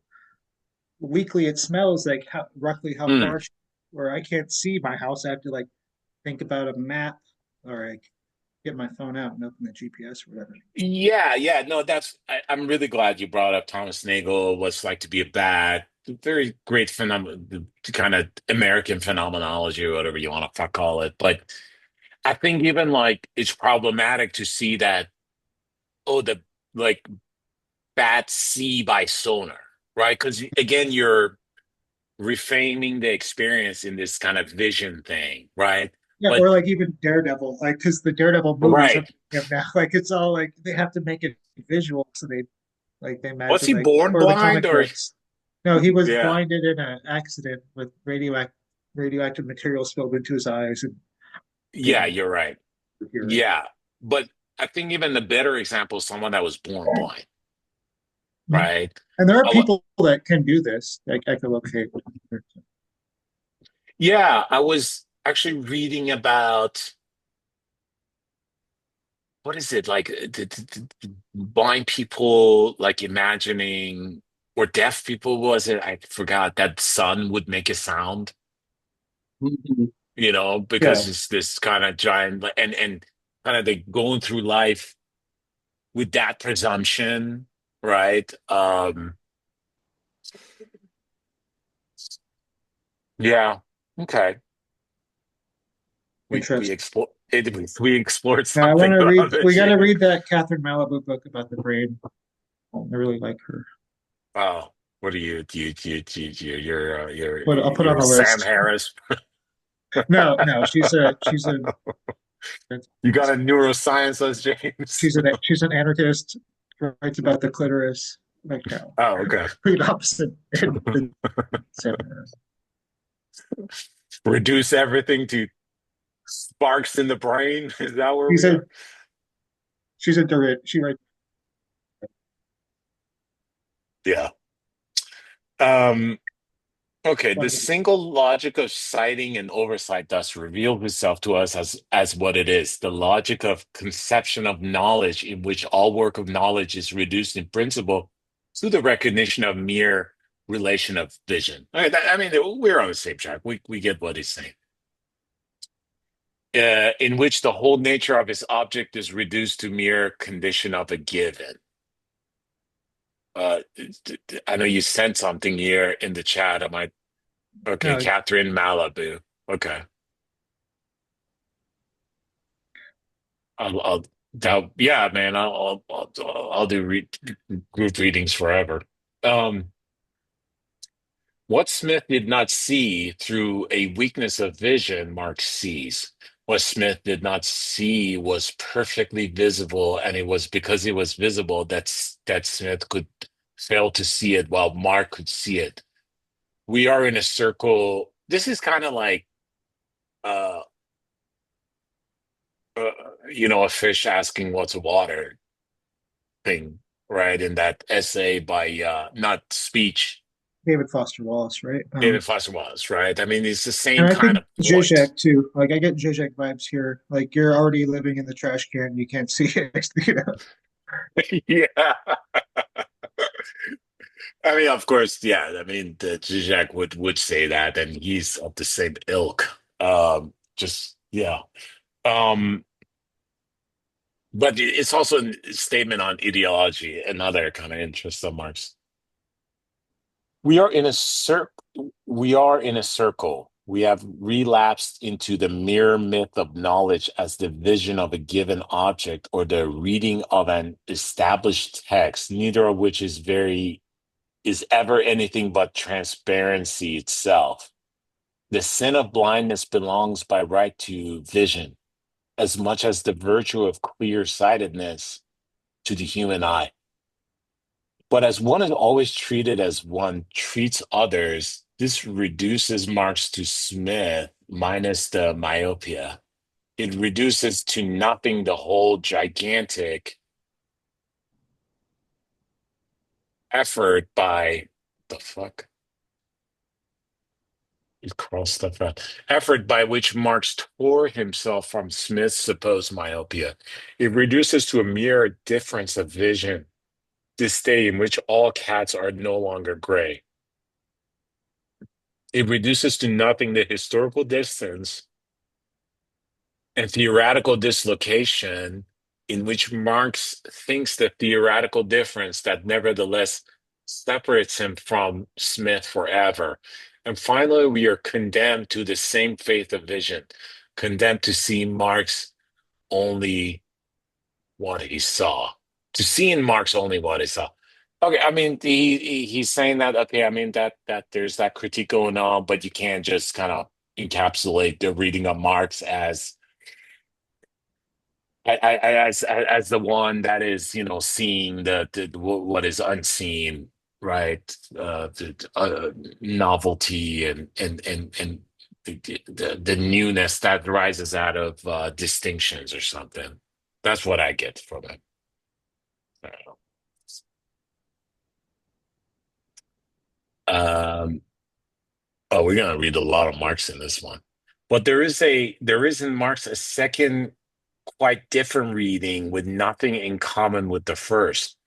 weakly it smells, like how roughly how
mm,
far she, where I can't see my house. I have to like think about a map or like get my phone out and open the GPS or whatever.
yeah, yeah, no, I'm really glad you brought up Thomas Nagel, what's like to be a bat. Very great phenomenon, kind of American phenomenology or whatever you want to call it. But I think even like it's problematic to see that, oh, the like bats see by sonar, right? Because again, you're reframing the experience in this kind of vision thing, right?
Yeah,
But
or like even Daredevil, like because the Daredevil movies
right,
I'm thinking of now, like it's all like they have to make it visual, so they
was
imagine
he
like
born
or the
blind
comic
or
books. No, he was
yeah,
blinded in an accident with radioactive material spilled into his eyes and gave
yeah,
him
you're right.
hearing.
Yeah, but I think even the better example is someone that was born blind,
Mhm.
right?
And there are
A lo-
people that can do this, like echolocate.
yeah, I was actually reading about what is it like blind people like imagining or deaf people was it? I forgot that sun would make a sound,
Mhm.
because
Yeah,
it's this kind of giant and kind of they going through life with that presumption, right? Yeah, okay. We
interesting.
explore we explored
Now I
something
want to
on
read.
the
We got to
James.
read that Catherine Malibu book about the brain. I really like her.
Oh, what are
But I'll put on
you're
the
Sam
list.
Harris.
No, no, she's a
You got a neuroscience as James.
she's an anarchist. Writes about the clitoris. Like no,
Oh, okay.
complete opposite. In Sam Harris.
Reduce everything to sparks in the brain. Is that where
She's
we
a
are?
she's a She writes.
Yeah. Um, okay. The
Funny.
single logic of sighting and oversight thus reveals itself to us as what it is, the logic of conception of knowledge, in which all work of knowledge is reduced in principle to the recognition of mere relation of vision. All right, I mean, we're on the same track. We get what he's saying. In which the whole nature of his object is reduced to mere condition of a given. Uh, I know you sent something here in the chat. I might. Okay,
No,
Catherine Malibu. Okay, I'll yeah, man. I'll do group readings forever. Um, what Smith did not see through a weakness of vision, Marx sees. What Smith did not see was perfectly visible, and it was because it was visible that Smith could fail to see it while Mark could see it. We are in a circle. This is kind of like uh, uh a fish asking what's water thing, right? In that essay by not speech,
David Foster Wallace, right?
David Foster Wallace, right? I mean, it's the
And
same
I
kind
think
of point.
Zizek too. Like I get Zizek vibes here. Like you're already living in the trash can, you can't see it. You know?
Yeah. I mean, of course, yeah. I mean, the Zizek would say that, and he's of the same ilk. Just yeah. Um, but it's also a statement on ideology, another kind of interest of Marx. We are in a circle. We are in a circle. We have relapsed into the mere myth of knowledge as the vision of a given object or the reading of an established text, neither of which is ever anything but transparency itself. The sin of blindness belongs by right to vision, as much as the virtue of clear-sightedness to the human eye. But as one is always treated as one treats others, this reduces Marx to Smith minus the myopia. It reduces to nothing the whole gigantic effort by the fuck. You cross stuff out. Effort by which Marx tore himself from Smith's supposed myopia. It reduces to a mere difference of vision, this day in which all cats are no longer gray. It reduces to nothing the historical distance and theoretical dislocation in which Marx thinks the theoretical difference that nevertheless separates him from Smith forever. And finally, we are condemned to the same faith of vision, condemned to see Marx only what he saw, to see in Marx only what he saw. Okay, I mean he's saying that okay, I mean that there's that critique going on, but you can't just kind of encapsulate the reading of Marx as the one that is seeing what is unseen, right? The novelty and the newness that rises out of distinctions or something. That's what I get from it. I don't know. Oh, we're gonna read a lot of Marx in this one, but there is in Marx a second quite different reading with nothing in common with the first.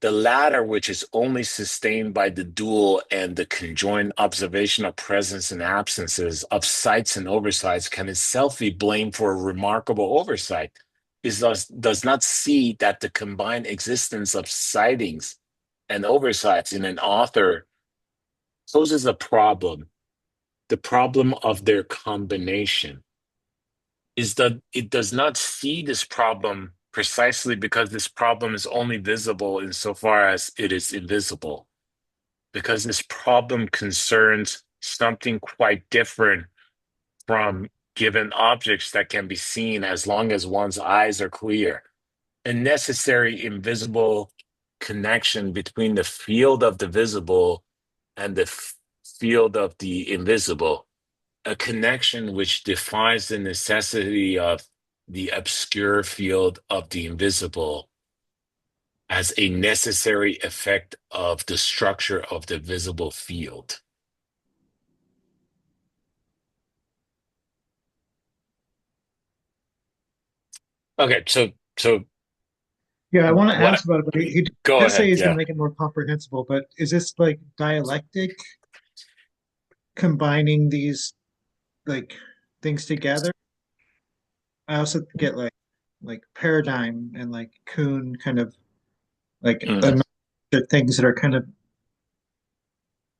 The latter, which is only sustained by the dual and the conjoined observation of presence and absences, of sights and oversights, can itself be blamed for a remarkable oversight, is thus does not see that the combined existence of sightings and oversights in an author poses a problem, the problem of their combination is that it does not see this problem precisely because this problem is only visible insofar as it is invisible, because this problem concerns something quite different from given objects that can be seen as long as one's eyes are clear. A necessary invisible connection between the field of the visible and the field of the invisible, a connection which defines the necessity of the obscure field of the invisible as a necessary effect of the structure of the visible field. Okay, so
Yeah, I want to
what?
ask about it, but he
Go
did say
ahead.
he's going
Yeah.
to make it more comprehensible. But is this like dialectic, combining these like things together? I also get like paradigm and like Kuhn kind of like
Mm.
another things that are kind of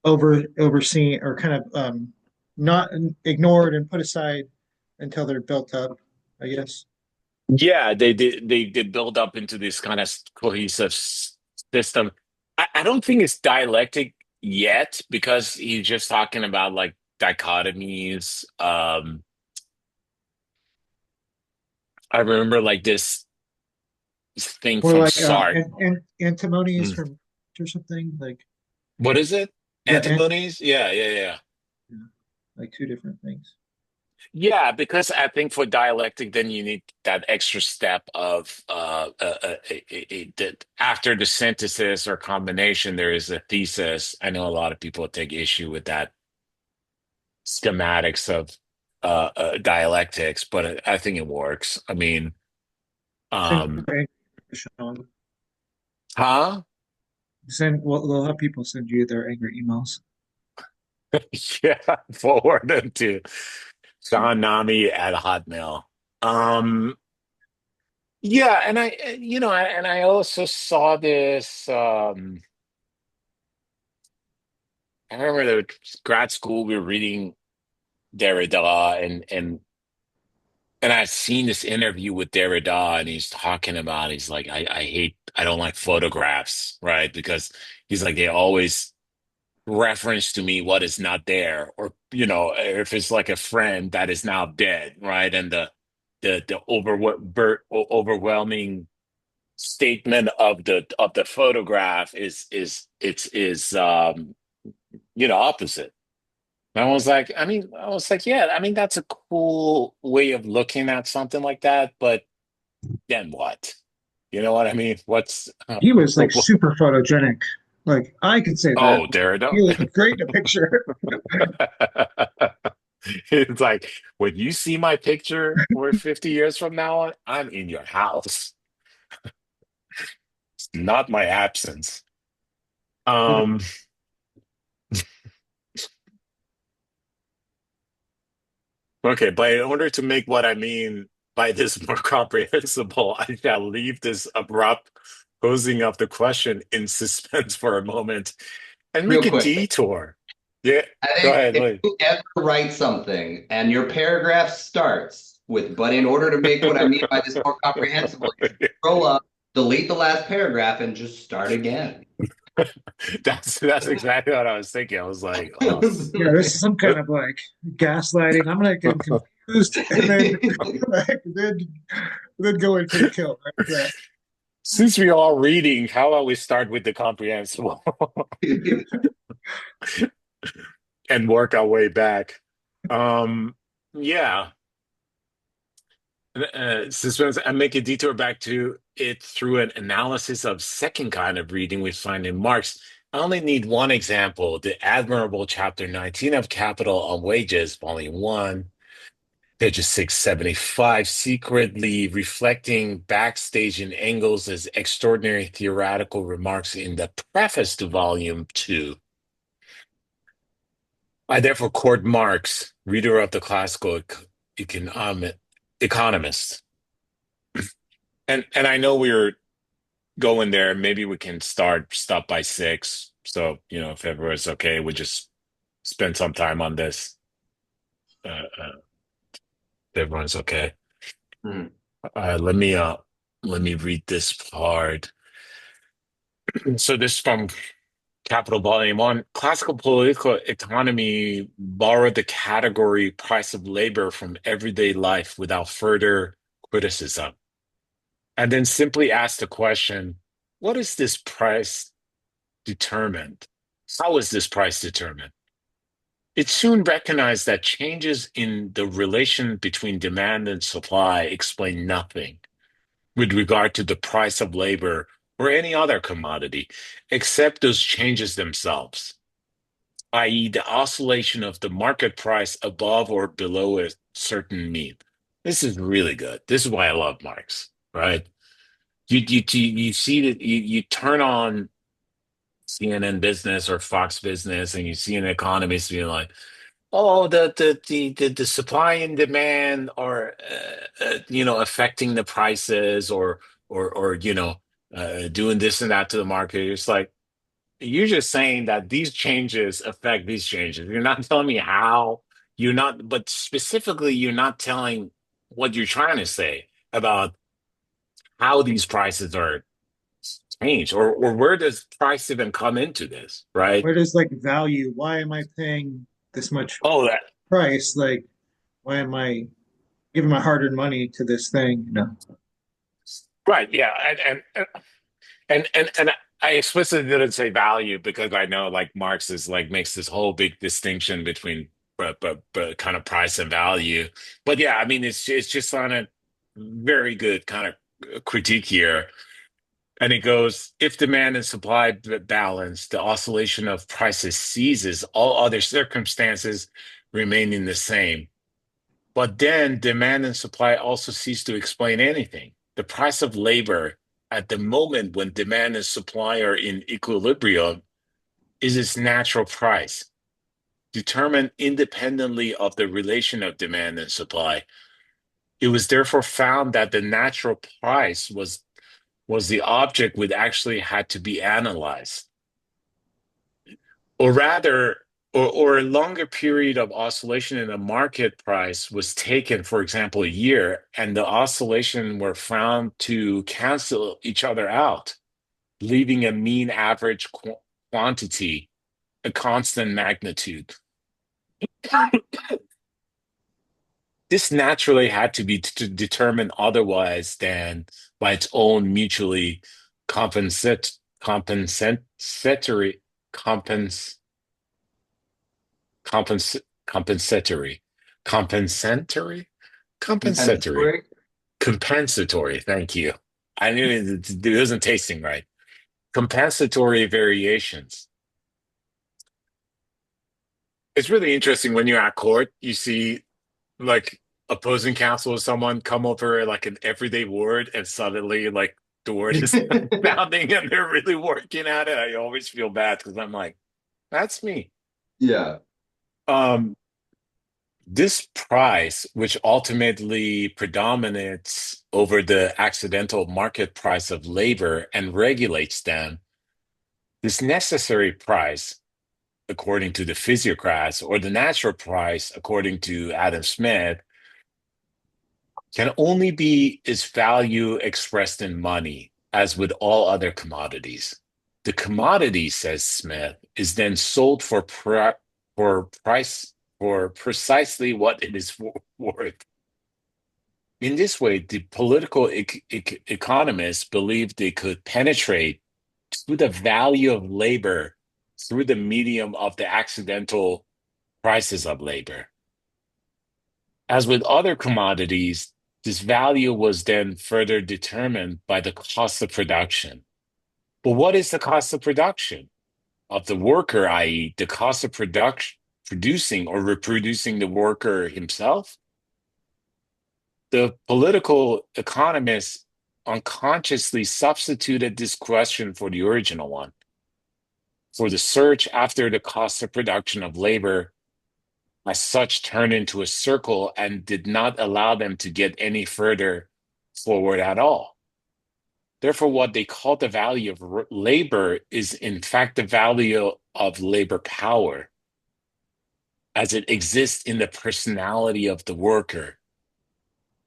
overseen or kind of not ignored and put aside until they're built up, I guess.
Yeah, they build up into this kind of cohesive system. I don't think it's dialectic yet because he's just talking about like dichotomies. I remember like this thing
Or
from
like
Sartre.
and antimonies
Mm.
from or something like
What is it?
the
Antimonies? Yeah, yeah, yeah.
like two different things.
Yeah, because I think for dialectic, then you need that extra step of that after the synthesis or combination, there is a thesis. I know a lot of people take issue with that schematics of dialectics, but I think it works. I mean,
Send
um,
Sean.
huh?
Send well, they'll have people send you their angry emails.
Yeah, forward them to Sean Nami at Hotmail. Um, yeah, and I also saw this. I remember the grad school we were reading Derrida, and I'd seen this interview with Derrida, and he's talking about he's like I don't like photographs, right? Because he's like they always reference to me what is not there, or if it's like a friend that is now dead, right? And the overwhelming statement of the photograph is opposite. And I was like, yeah, I mean, that's a cool way of looking at something like that, but then what? You know what I mean?
He was like super photogenic. Like I could say that.
Oh, Derrida?
He looked great in a picture.
It's like when you see my picture for 50 years from now on, I'm in your house, not my absence. Um, okay, but in order to make what I mean by this more comprehensible, I shall leave this abrupt posing of the question in suspense for a moment and make
Real
a
quick.
detour. Yeah,
I
go
think
ahead,
if
Lloyd.
you ever write something and your paragraph starts with, but in order to make what I mean by this more comprehensible, you scroll up, delete the last paragraph, and just start again.
That's exactly what I was thinking. I was like, oh,
Yeah, this is some kind of like gaslighting. I'm gonna get him confused and then come back and then go in for the kill after that.
since we're all reading, how about we start with the comprehensible and work our way back? Um, yeah, suspense. I make a detour back to it through an analysis of second kind of reading we find in Marx. I only need one example: the admirable chapter 19 of Capital on Wages, Volume 1. Pages 675, secretly reflecting backstage in Engels' extraordinary theoretical remarks in the preface to Volume 2. I therefore quote Marx, reader of the classical economist. And I know we're going there. Maybe we can stop by 6. So, if everyone's okay, we just spend some time on this. If everyone's okay.
Hmm.
Let me read this part. So this is from Capital Volume 1. Classical political economy borrowed the category price of labor from everyday life without further criticism, and then simply asked the question, what is this price determined? How is this price determined? It soon recognized that changes in the relation between demand and supply explain nothing with regard to the price of labor or any other commodity, except those changes themselves, i.e., the oscillation of the market price above or below a certain mean. This is really good. This is why I love Marx, right? You see that you turn on CNN Business or Fox Business, and you see an economist being like, "Oh, the supply and demand are affecting the prices or doing this and that to the market." It's like you're just saying that these changes affect these changes. You're not telling me how. You're not, but specifically, you're not telling what you're trying to say about how these prices are changed or where does price even come into this, right?
Where does like value? Why am I paying this much
Oh, that
price? Like, why am I giving my hard-earned money to this thing?
right, yeah, and I explicitly didn't say value because I know like Marx is like makes this whole big distinction between but kind of price and value. But yeah, I mean it's just on a very good kind of critique here. And it goes, if demand and supply balance, the oscillation of prices ceases, all other circumstances remaining the same. But then demand and supply also cease to explain anything. The price of labor at the moment when demand and supply are in equilibrium is its natural price, determined independently of the relation of demand and supply. It was therefore found that the natural price was the object which actually had to be analyzed, or rather, or a longer period of oscillation in the market price was taken, for example, a year, and the oscillation were found to cancel each other out, leaving a mean average quantity, a constant magnitude. This naturally had to be determined otherwise than by its own mutually compensatory compens compens compensatory compensatory compensatory
Compensatory.
compensatory. Thank you. I knew it wasn't tasting right. Compensatory variations. It's really interesting when you're at court, you see like opposing counsel or someone come over like an everyday word and suddenly like the word is sounding and they're really working at it. I always feel bad because I'm like, that's me.
Yeah.
Um, this price, which ultimately predominates over the accidental market price of labor and regulates them, this necessary price, according to the physiocrats, or the natural price, according to Adam Smith, can only be its value expressed in money, as with all other commodities. The commodity, says Smith, is then sold for price for precisely what it is worth. In this way, the political economists believed they could penetrate to the value of labor through the medium of the accidental prices of labor. As with other commodities, this value was then further determined by the cost of production. But what is the cost of production of the worker, i.e., the cost of production, producing or reproducing the worker himself? The political economists unconsciously substituted this question for the original one, for the search after the cost of production of labor as such turned into a circle and did not allow them to get any further forward at all. Therefore, what they call the value of labor is in fact the value of labor power as it exists in the personality of the worker.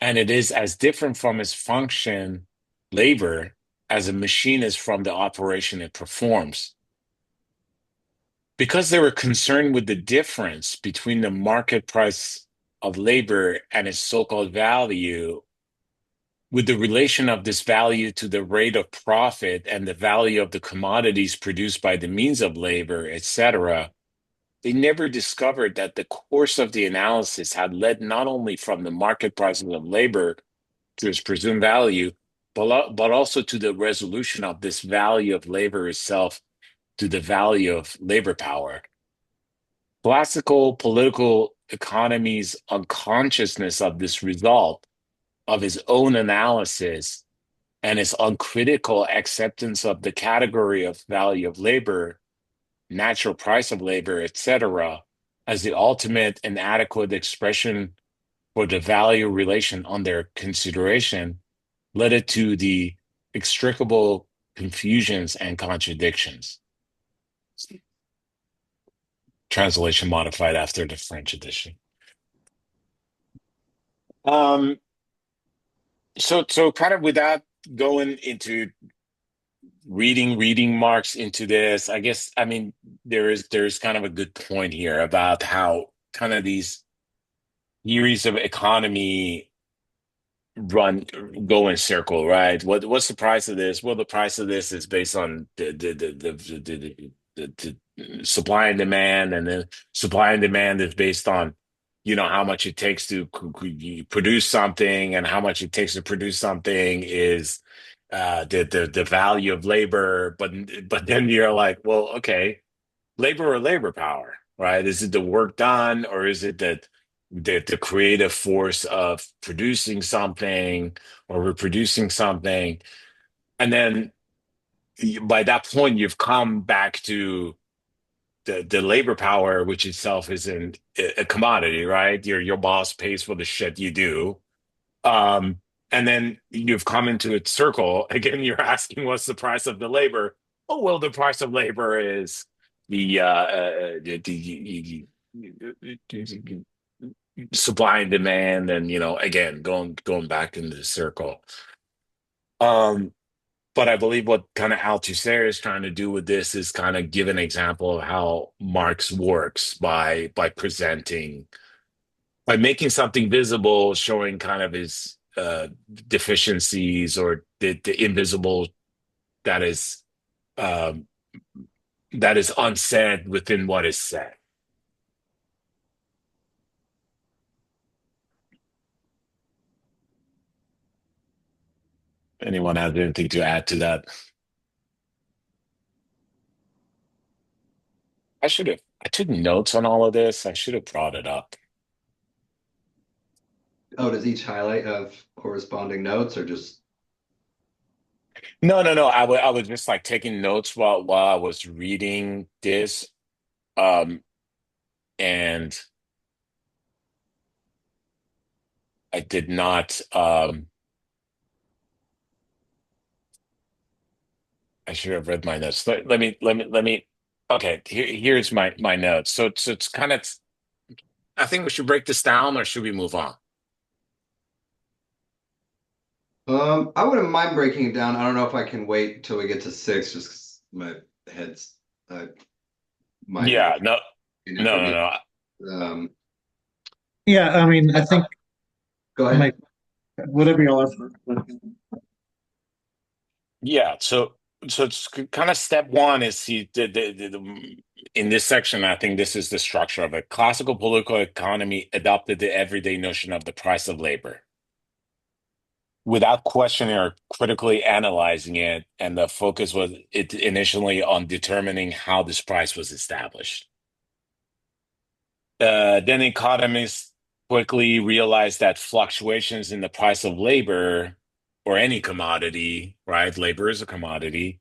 And it is as different from its function, labor, as a machine is from the operation it performs. Because they were concerned with the difference between the market price of labor and its so-called value, with the relation of this value to the rate of profit and the value of the commodities produced by the means of labor, etc., they never discovered that the course of the analysis had led not only from the market prices of labor to its presumed value, but also to the resolution of this value of labor itself to the value of labor power. Classical political economy's unconsciousness of this result of his own analysis and his uncritical acceptance of the category of value of labor, natural price of labor, etc., as the ultimate and adequate expression for the value relation under consideration, led it to the extricable confusions and contradictions. Translation modified after the French edition. Um, so kind of without going into reading Marx into this, I guess I mean there's kind of a good point here about how kind of these theories of economy run go in circle, right? What's the price of this? Well, the price of this is based on the supply and demand, and then supply and demand is based on how much it takes to produce something, and how much it takes to produce something is the value of labor. But then you're like, well, okay, labor or labor power, right? Is it the work done, or is it that the creative force of producing something or reproducing something? And then by that point, you've come back to the labor power, which itself is a commodity, right? Your boss pays for the shit you do. Um, and then you've come into a circle. Again, you're asking what's the price of the labor? Oh, well, the price of labor is the supply and demand, and again, going back into the circle. Um, but I believe what kind of Althusser is trying to do with this is kind of give an example of how Marx works by presenting, by making something visible, showing kind of his deficiencies, or the invisible that is um, that is unsaid within what is said. Anyone have anything to add to that? I took notes on all of this. I should have brought it up.
Oh, does each highlight have corresponding notes or just
No, no, no. I was just like taking notes while I was reading this. Um, and I did not, I should have read my notes. Let me, okay, here's my notes. So it's kind of, I think we should break this down or should we move on?
I wouldn't mind breaking it down. I don't know if I can wait until we get to six, just 'cause my head's might be
Yeah, no,
enough
no,
for
no,
me.
no.
Um,
Yeah, I mean, I think
Go ahead.
like whatever y'all are.
Yeah, so it's kind of step one is in this section, I think this is the structure of it. Classical political economy adopted the everyday notion of the price of labor without questioning or critically analyzing it, and the focus was it initially on determining how this price was established. Then economists quickly realized that fluctuations in the price of labor or any commodity, right? Labor is a commodity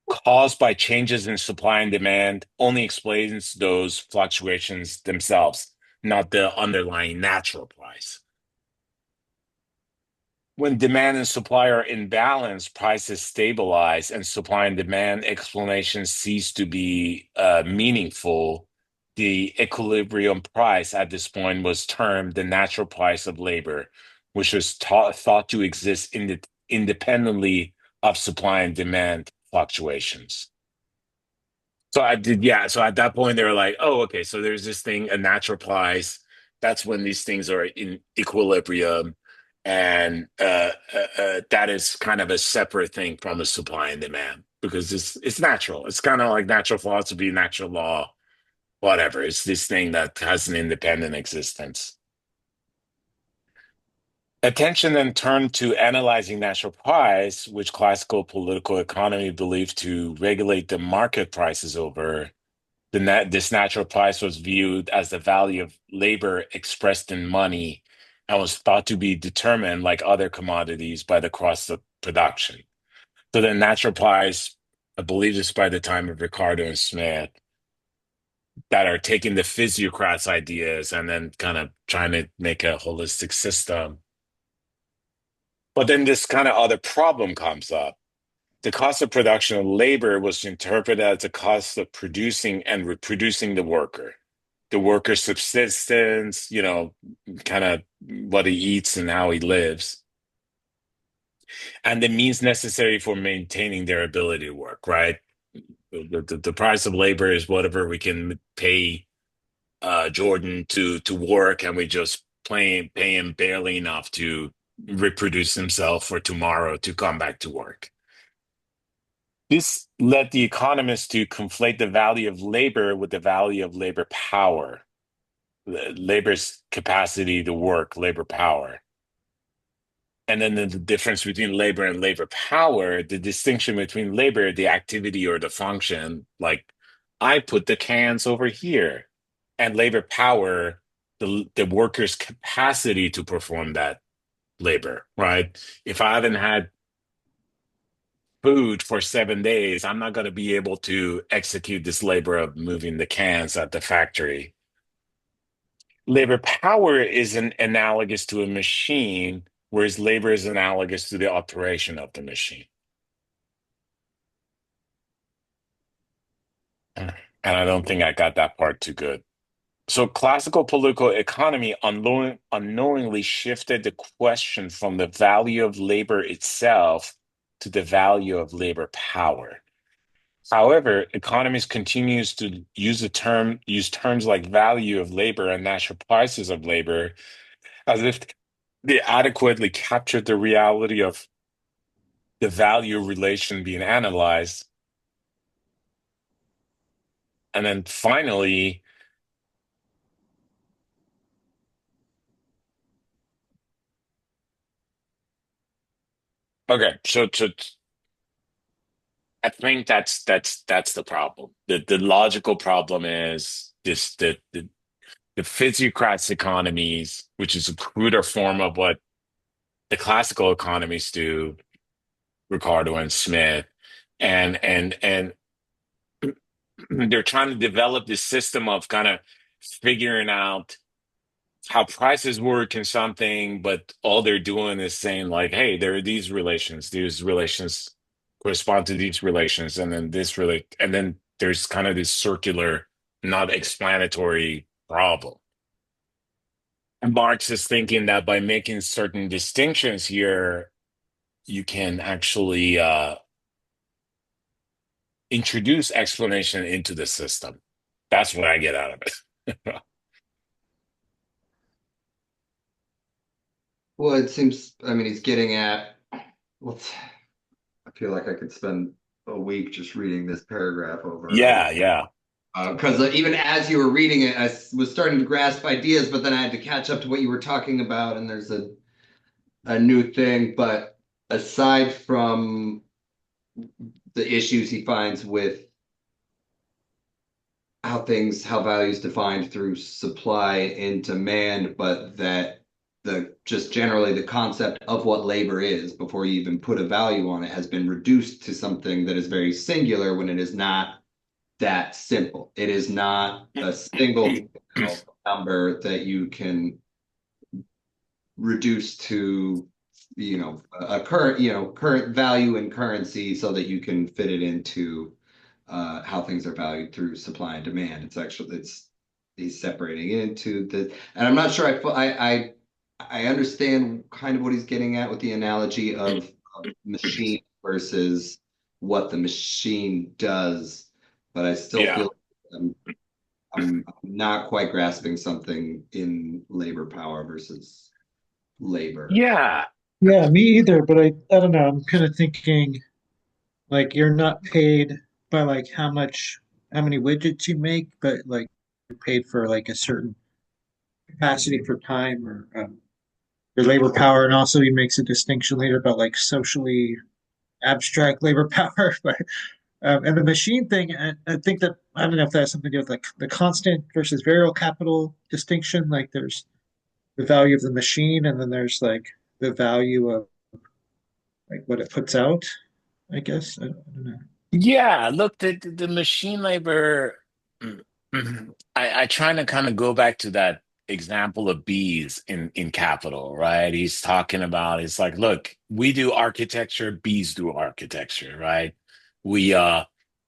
caused by changes in supply and demand only explains those fluctuations themselves, not the underlying natural price. When demand and supply are in balance, prices stabilize and supply and demand explanations cease to be meaningful. The equilibrium price at this point was termed the natural price of labor, which was thought to exist independently of supply and demand fluctuations. So I did, yeah. So at that point, they were like, "Oh, okay. So there's this thing, a natural price. That's when these things are in equilibrium, and that is kind of a separate thing from the supply and demand because it's natural. It's kind of like natural philosophy, natural law, whatever. It's this thing that has an independent existence." Attention then turned to analyzing natural price, which classical political economy believed to regulate the market prices over. This natural price was viewed as the value of labor expressed in money and was thought to be determined, like other commodities, by the cost of production. So the natural price, I believe this by the time of Ricardo and Smith, that are taking the physiocrats' ideas and then kind of trying to make a holistic system. But then this kind of other problem comes up. The cost of production of labor was interpreted as the cost of producing and reproducing the worker's subsistence, kind of what he eats and how he lives, and the means necessary for maintaining their ability to work, right? The price of labor is whatever we can pay Jordan to work, and we just pay him barely enough to reproduce himself for tomorrow to come back to work. This led the economists to conflate the value of labor with the value of labor power, labor's capacity to work, labor power. And then the difference between labor and labor power, the distinction between labor, the activity or the function, like I put the cans over here, and labor power, the worker's capacity to perform that labor, right? If I haven't had food for 7 days, I'm not going to be able to execute this labor of moving the cans at the factory. Labor power is an analogous to a machine, whereas labor is analogous to the operation of the machine. And I don't think I got that part too good. So classical political economy unknowingly shifted the question from the value of labor itself to the value of labor power. However, economists continues to use terms like value of labor and natural prices of labor as if they adequately captured the reality of the value relation being analyzed. And then finally, okay, so I think that's the problem. The logical problem is this the physiocrats economies, which is a cruder form of what the classical economies do, Ricardo and Smith, and they're trying to develop this system of kind of figuring out how prices work in something, but all they're doing is saying like, hey, there are these relations correspond to these relations, and then this relate, and then there's kind of this circular, not explanatory problem. And Marx is thinking that by making certain distinctions here, you can actually introduce explanation into the system. That's what I get out of it.
Well, it seems, I mean, he's getting at, well, I feel like I could spend a week just reading this paragraph over and over.
Yeah, yeah.
Because even as you were reading it, was starting to grasp ideas, but then I had to catch up to what you were talking about, and there's a new thing. But aside from the issues he finds with how value is defined through supply and demand, but that the just generally the concept of what labor is before you even put a value on it has been reduced to something that is very singular when it is not that simple. It is not a single number that you can reduce to, a current, current value in currency so that you can fit it into how things are valued through supply and demand. It's he's separating it into the, and I'm not sure I understand kind of what he's getting at with the analogy of machine versus what the machine does, but I still
Yeah.
feel I'm not quite grasping something in labor power versus labor.
Yeah.
Yeah, me either, but I don't know. I'm kind of thinking like you're not paid by like how many widgets you make, but like you're paid for like a certain capacity for time or your labor power. And also he makes a distinction later about like socially abstract labor power. But and the machine thing, I think that I don't know if that has something to do with like the constant versus variable capital distinction. Like there's the value of the machine, and then there's like the value of like what it puts out. I guess I don't know.
Yeah, look, the machine labor, I trying to kind of go back to that example of bees in capital, right? He's talking about it's like, look, we do architecture, bees do architecture, right? We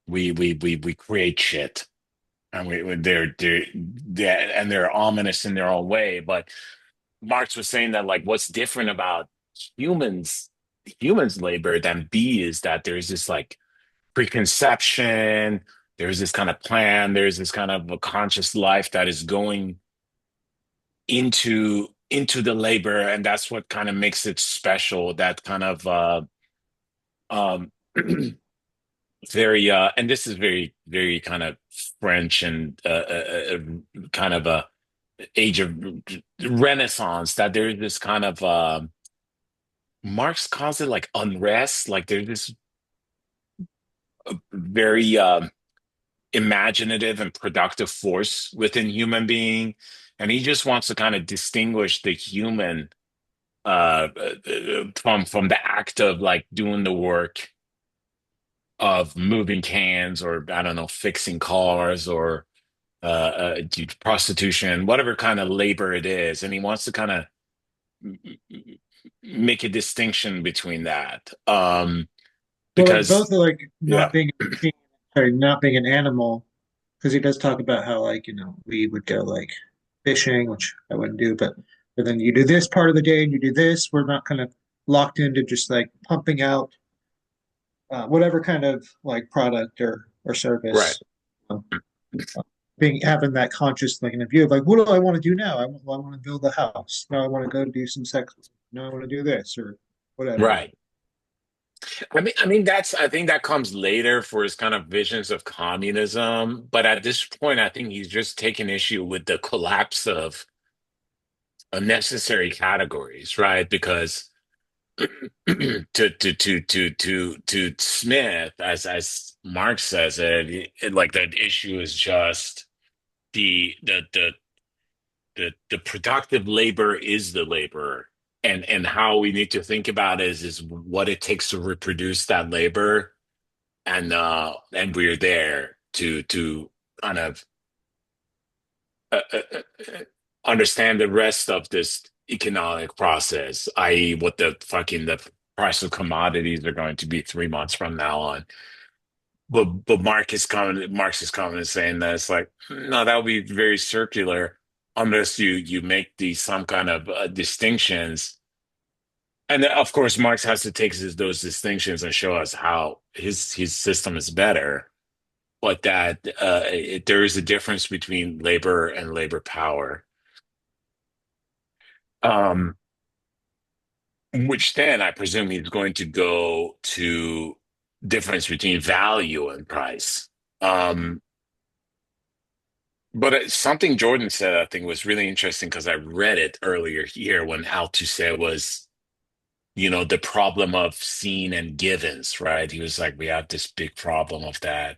we create shit, and they're ominous in their own way. But Marx was saying that like, what's different about humans, humans' labor than bees is that there's this like preconception, there's this kind of plan, there's this kind of a conscious life that is going into the labor, and that's what kind of makes it special. That kind of um very and this is very kind of French and kind of a age of Renaissance, that there's this kind of Marx calls it like unrest, like there's this very imaginative and productive force within human being, and he just wants to kind of distinguish the human from the act of like doing the work of moving cans, or I don't know, fixing cars, or prostitution, whatever kind of labor it is, and he wants to kind of make a distinction between that,
Well, like
because
both are like
yeah,
not being a machine, sorry, not being an animal, because he does talk about how like we would go like fishing, which I wouldn't do, but then you do this part of the day and you do this. We're not kind of locked into just like pumping out whatever kind of like product or
right.
service. You being having that conscious like in a view of like, what do I want to do now? Well, I want to build a house. Now I want to go do some sex. Now I want to do this or whatever.
Right. I mean, I think that comes later for his kind of visions of communism. But at this point, I think he's just taking issue with the collapse of unnecessary categories, right? Because to Smith, as Marx says it, like that issue is just the the the the productive labor is the laborer, and how we need to think about it is what it takes to reproduce that labor, and we're there to kind of understand the rest of this economic process, i.e., what the price of commodities are going to be 3 months from now on. But Marx is coming and saying that it's like, no, that would be very circular unless you make these some kind of distinctions. And then, of course, Marx has to take those distinctions and show us how his system is better, but that there is a difference between labor and labor power. Um, which then I presume he's going to go to difference between value and price. Um, but something Jordan said I think was really interesting because I read it earlier here when Althusser was, the problem of seen and givens, right? He was like, we have this big problem of that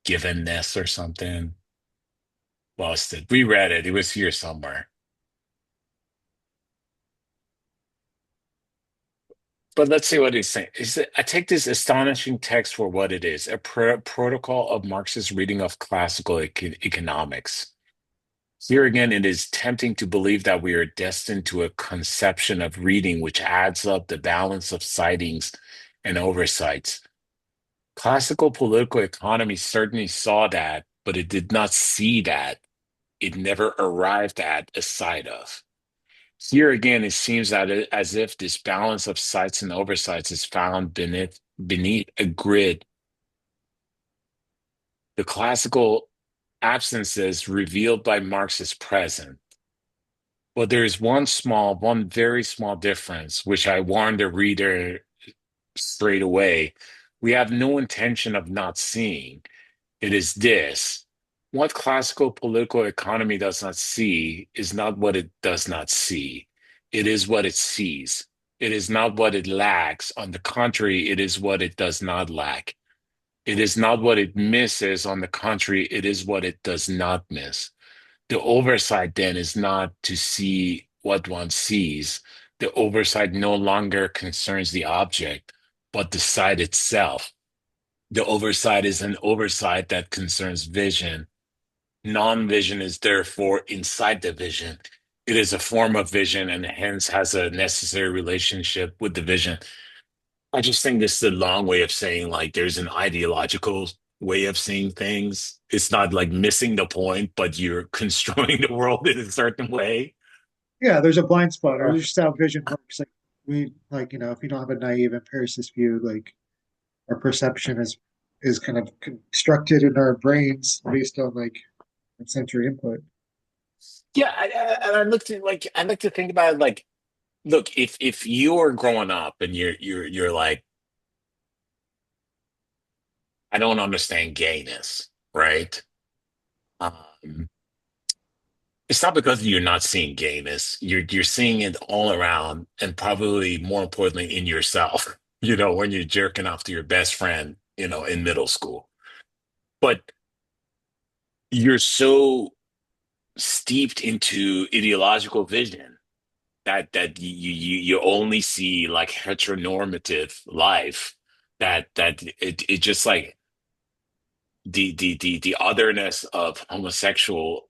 givenness or something. Lost it. We read it. It was here somewhere. But let's see what he's saying. I take this astonishing text for what it is, a protocol of Marx's reading of classical economics. Here again, it is tempting to believe that we are destined to a conception of reading which adds up the balance of sightings and oversights. Classical political economy certainly saw that, but it did not see that. It never arrived at a sight of. Here again, it seems that as if this balance of sights and oversights is found beneath a grid. The classical absences revealed by Marx is present. But there is one very small difference, which I warned the reader straight away. We have no intention of not seeing. It is this. What classical political economy does not see is not what it does not see. It is what it sees. It is not what it lacks. On the contrary, it is what it does not lack. It is not what it misses. On the contrary, it is what it does not miss. The oversight then is not to see what one sees. The oversight no longer concerns the object, but the sight itself. The oversight is an oversight that concerns vision. Non-vision is therefore inside the vision. It is a form of vision and hence has a necessary relationship with the vision. I just think this is a long way of saying like there's an ideological way of seeing things. It's not like missing the point, but you're construing the world in a certain way.
Yeah, there's a blind spot, or
Uh,
just how vision works. Like we, like if you don't have a naive empiricist view, like our perception is kind of constructed in our brains based on like sensory input.
yeah, and I like to think about it like, look, if you're growing up and you're like, I don't understand gayness, right? Um, it's not because you're not seeing gayness. You're seeing it all around, and probably more importantly in yourself. When you're jerking off to your best friend, in middle school. But you're so steeped into ideological vision that you only see like heteronormative life, that it just like the otherness of homosexual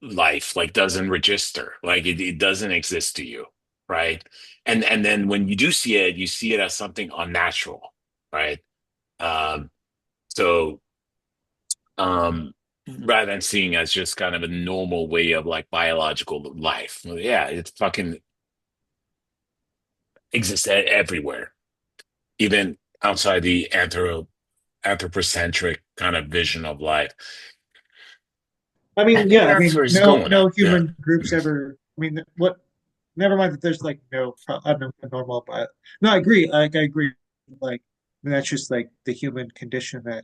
life like doesn't register, like it doesn't exist to you, right? And then when you do see it, you see it as something unnatural, right? Um so um rather than seeing as just kind of a normal way of like biological life. Well, yeah, it's fucking exists everywhere, even outside the anthropocentric kind of vision of life.
I
I
mean,
think
yeah, I
that's
mean,
where it's
no,
going at.
no
Yeah.
human groups ever. I mean, what? Never mind that there's like no abnormal, but no, I agree. Like, I agree. Like, I mean, that's just like the human condition that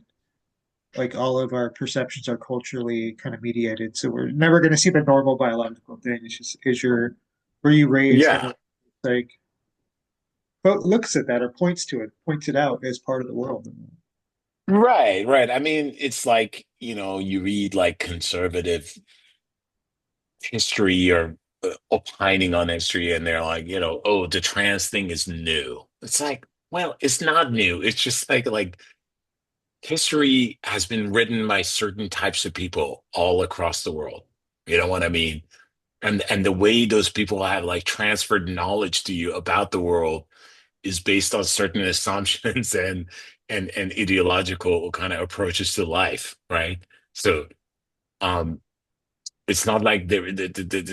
like all of our perceptions are culturally kind of mediated. So we're never going to see the normal biological thing. It's just were you raised in
Yeah.
a like? looks at that or points to it, points it out as part of the world.
Right, right. I mean, it's like, you read like conservative history or opining on history, and they're like, oh, the trans thing is new. It's like, well, it's not new. It's just like history has been written by certain types of people all across the world. You know what I mean? And the way those people have like transferred knowledge to you about the world is based on certain assumptions and ideological kind of approaches to life, right? So um it's not like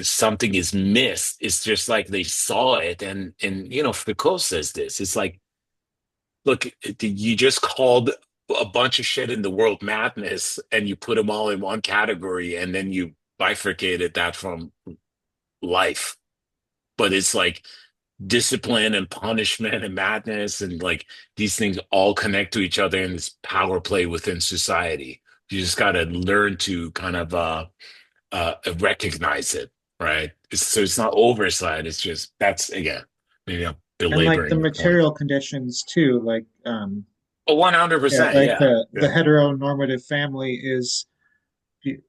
something is missed. It's just like they saw it, and Foucault says this. It's like, look, you just called a bunch of shit in the world madness, and you put them all in one category, and then you bifurcated that from life. But it's like discipline and punishment and madness, and like these things all connect to each other in this power play within society. You just got to learn to kind of recognize it, right? So it's not oversight. It's just that's again, maybe I'm
And like the
belaboring the point.
material conditions too, like
Oh,
yeah,
100%.
like
Yeah.
the
Yeah.
heteronormative family is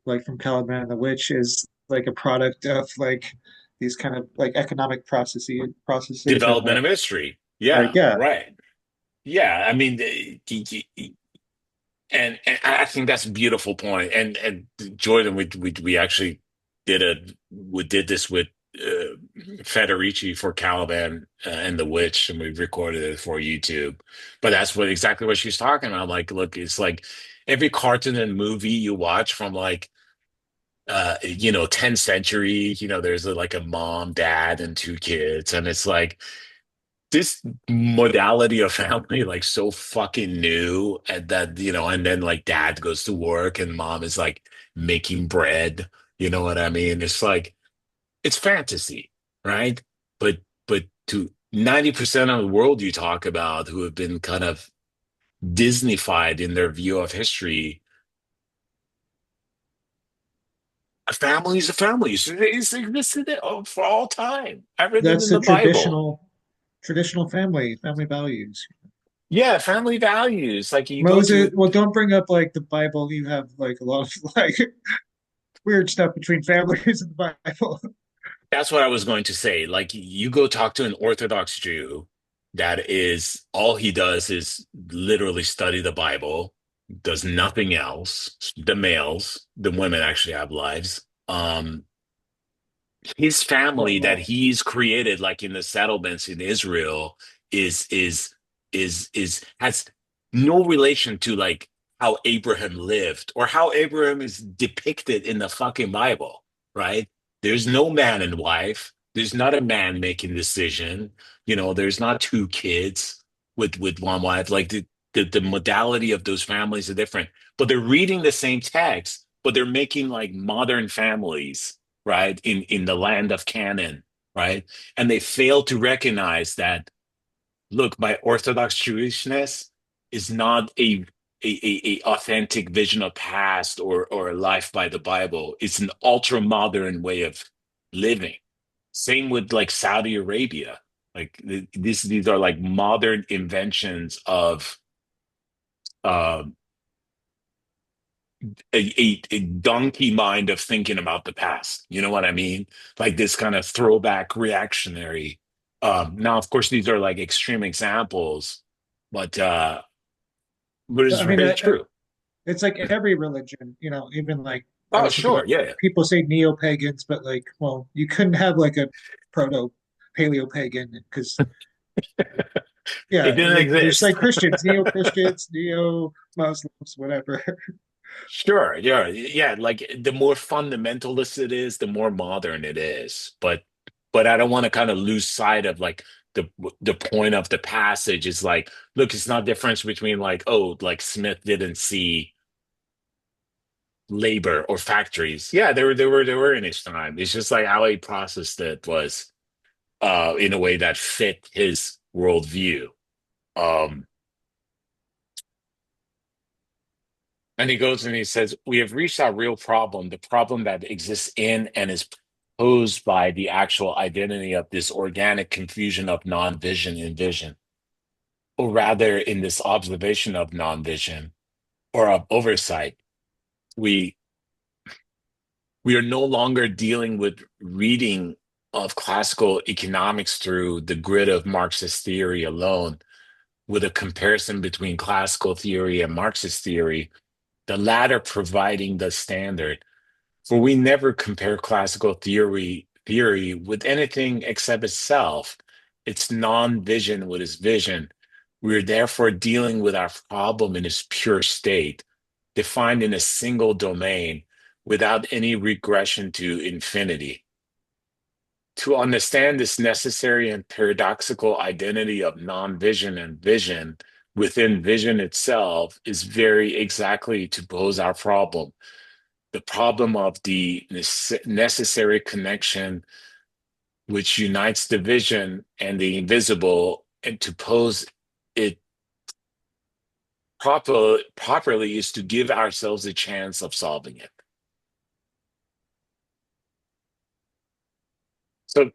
like from Caliban and the Witch is like a product of like these kind of like economic processes and
Development of history.
like
Yeah.
yeah,
Right. Yeah. I mean, and I think that's a beautiful point. And Jordan, we actually we did this with Federici for Caliban and the Witch, and we recorded it for YouTube. But that's what exactly what she's talking about. Like, look, it's like every cartoon and movie you watch from like 10th century, there's like a mom, dad, and two kids, and it's like this modality of family like so fucking new, and that and then like dad goes to work and mom is like making bread. You know what I mean? It's like it's fantasy, right? But to 90% of the world you talk about who have been kind of Disneyfied in their view of history, a family is a family. It's existed for all time. Everything
that's
in
the
the Bible.
traditional family values.
Yeah, family values. Like you go
Moses,
to
well, don't bring up like the Bible. You have like a lot of like weird stuff between families in the Bible.
That's what I was going to say. Like you go talk to an Orthodox Jew that is all he does is literally study the Bible, does nothing else. The males, the women actually have lives. His family that
Well,
he's created, like in the settlements in Israel, is has no relation to like how Abraham lived or how Abraham is depicted in the fucking Bible, right? There's no man and wife. There's not a man making decision. There's not two kids with one wife. Like the modality of those families are different, but they're reading the same text, but they're making like modern families, right, in the land of Canaan, right? And they fail to recognize that, look, my Orthodox Jewishness is not a authentic vision of past or a life by the Bible. It's an ultra modern way of living. Same with like Saudi Arabia. Like these are like modern inventions of uh, a donkey mind of thinking about the past. You know what I mean? Like this kind of throwback reactionary. Now, of course, these are like extreme examples, but it's
I mean,
very true.
it's like every religion, even like I
Oh,
was thinking
sure,
about
yeah,
people say neo-pagans, but like, well, you couldn't have like a proto-paleo-pagan because
it
yeah,
didn't
like there's
exist.
like Christians, neo-Christians, neo-Muslims, whatever.
Sure, yeah, yeah. Like the more fundamentalist it is, the more modern it is. But I don't want to kind of lose sight of like the point of the passage is like, look, it's not difference between like, oh, like Smith didn't see labor or factories. Yeah, they were in his time. It's just like how he processed it was in a way that fit his worldview. Um and he goes and he says, we have reached our real problem, the problem that exists in and is posed by the actual identity of this organic confusion of non-vision and vision, or rather in this observation of non-vision or of oversight. We we are no longer dealing with reading of classical economics through the grid of Marxist theory alone, with a comparison between classical theory and Marxist theory, the latter providing the standard. For we never compare classical theory with anything except itself, its non-vision with its vision. We are therefore dealing with our problem in its pure state, defined in a single domain, without any regression to infinity. To understand this necessary and paradoxical identity of non-vision and vision within vision itself is very exactly to pose our problem, the problem of the necessary connection which unites the vision and the invisible, and to pose it properly is to give ourselves a chance of solving it. So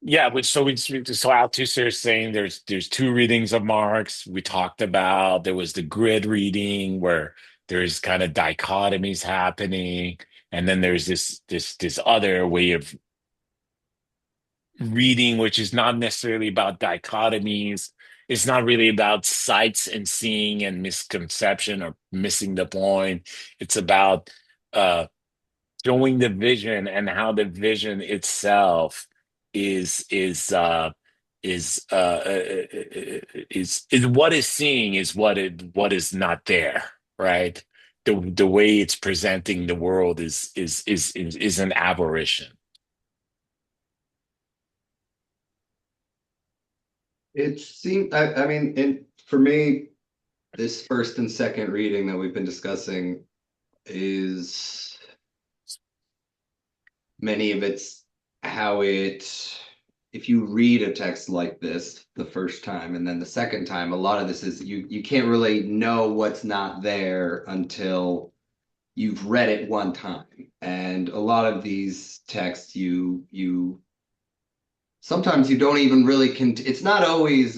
yeah, so Althusser is saying there's two readings of Marx. We talked about there was the grid reading where there's kind of dichotomies happening, and then there's this other way of reading, which is not necessarily about dichotomies. It's not really about sights and seeing and misconception or missing the point. It's about uh, showing the vision and how the vision itself is is uh, is what is seeing is what is not there, right? The way it's presenting the world is an aberration.
It seemed, I mean, for me, this first and second reading that we've been discussing is many of it's how it, if you read a text like this the first time and then the second time, a lot of this is you can't really know what's not there until you've read it one time. And a lot of these texts you sometimes you don't even really it's not always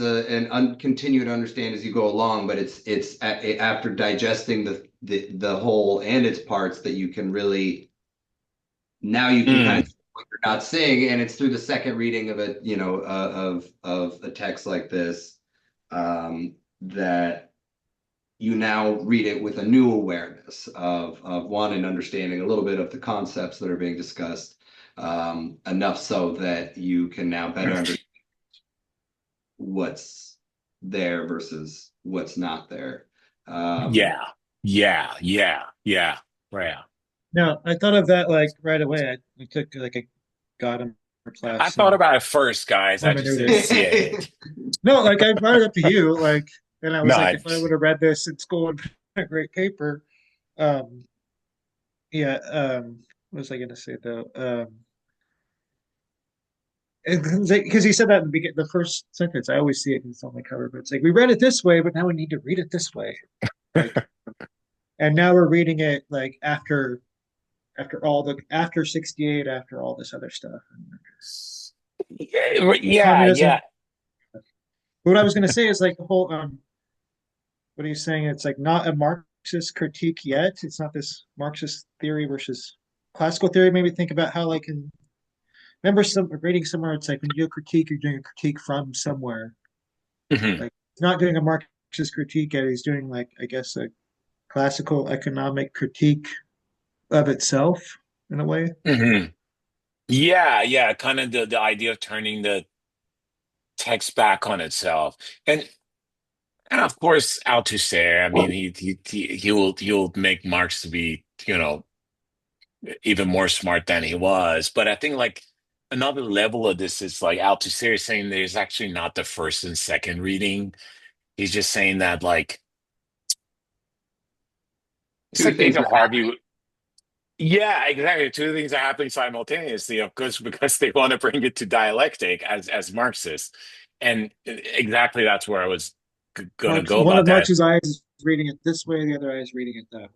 continue to understand as you go along, but after digesting the whole and its parts that you can really, now you can kind
Mm,
of see what you're not seeing, and it's through the second reading of it, of a text like this, that you now read it with a new awareness of one, and understanding a little bit of the concepts that are being discussed, enough so that you can now better understand what's there versus what's not there. Um,
yeah, yeah. Right.
No, I thought of that like right away. I took like a Gadamer
I
class
thought
in
about it first, guys. I just didn't
hermeneutics.
see it.
No, like I brought it up to you, like, and I was
No,
like, if I would have read this in school and a great paper, um, yeah, what was I gonna say though? Because he said that in the first sentence. I always see it because it's on the cover, but it's like we read it this way, but now we need to read it this way. Like, and now we're reading it like after 68, after all this other stuff. And
yeah.
communism. What I was going to say is like the whole what are you saying? It's like not a Marxist critique yet. It's not this Marxist theory versus classical theory. Maybe think about how like in remember some reading somewhere. It's like when you do a critique, you're doing a critique from somewhere.
Hmm.
Like he's not doing a Marxist critique yet. He's doing like I guess a classical economic critique of itself in a way.
Hmm. Yeah. Kind of the idea of turning the text back on itself. And of course, Althusser, I mean, he'll make Marx to be, even more smart than he was. But I think like another level of this is like Althusser is saying there's actually not the first and second reading. He's just saying that like it's
two
like
things
Nathan
are
Harvey. Yeah, exactly. Two things are happening simultaneously, of course, because they want to bring it to dialectic as Marxists. And exactly that's where I was going to
Marx,
go
one
about
of
that.
Marx's eyes is reading it this way, the other eye is reading it that way.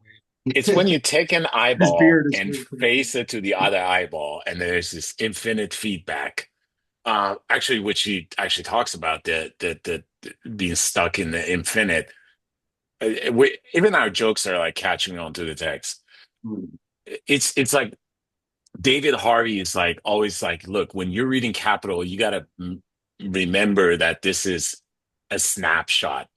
it's when you take an
His
eyeball
beard is
and
really pretty cool.
face it to the other eyeball, and there's this infinite feedback. Actually, which he actually talks about the being stuck in the infinite. Even our jokes are like catching on to the text. It's like David Harvey is like always like, look, when you're reading Capital, you got to remember that this is a snapshot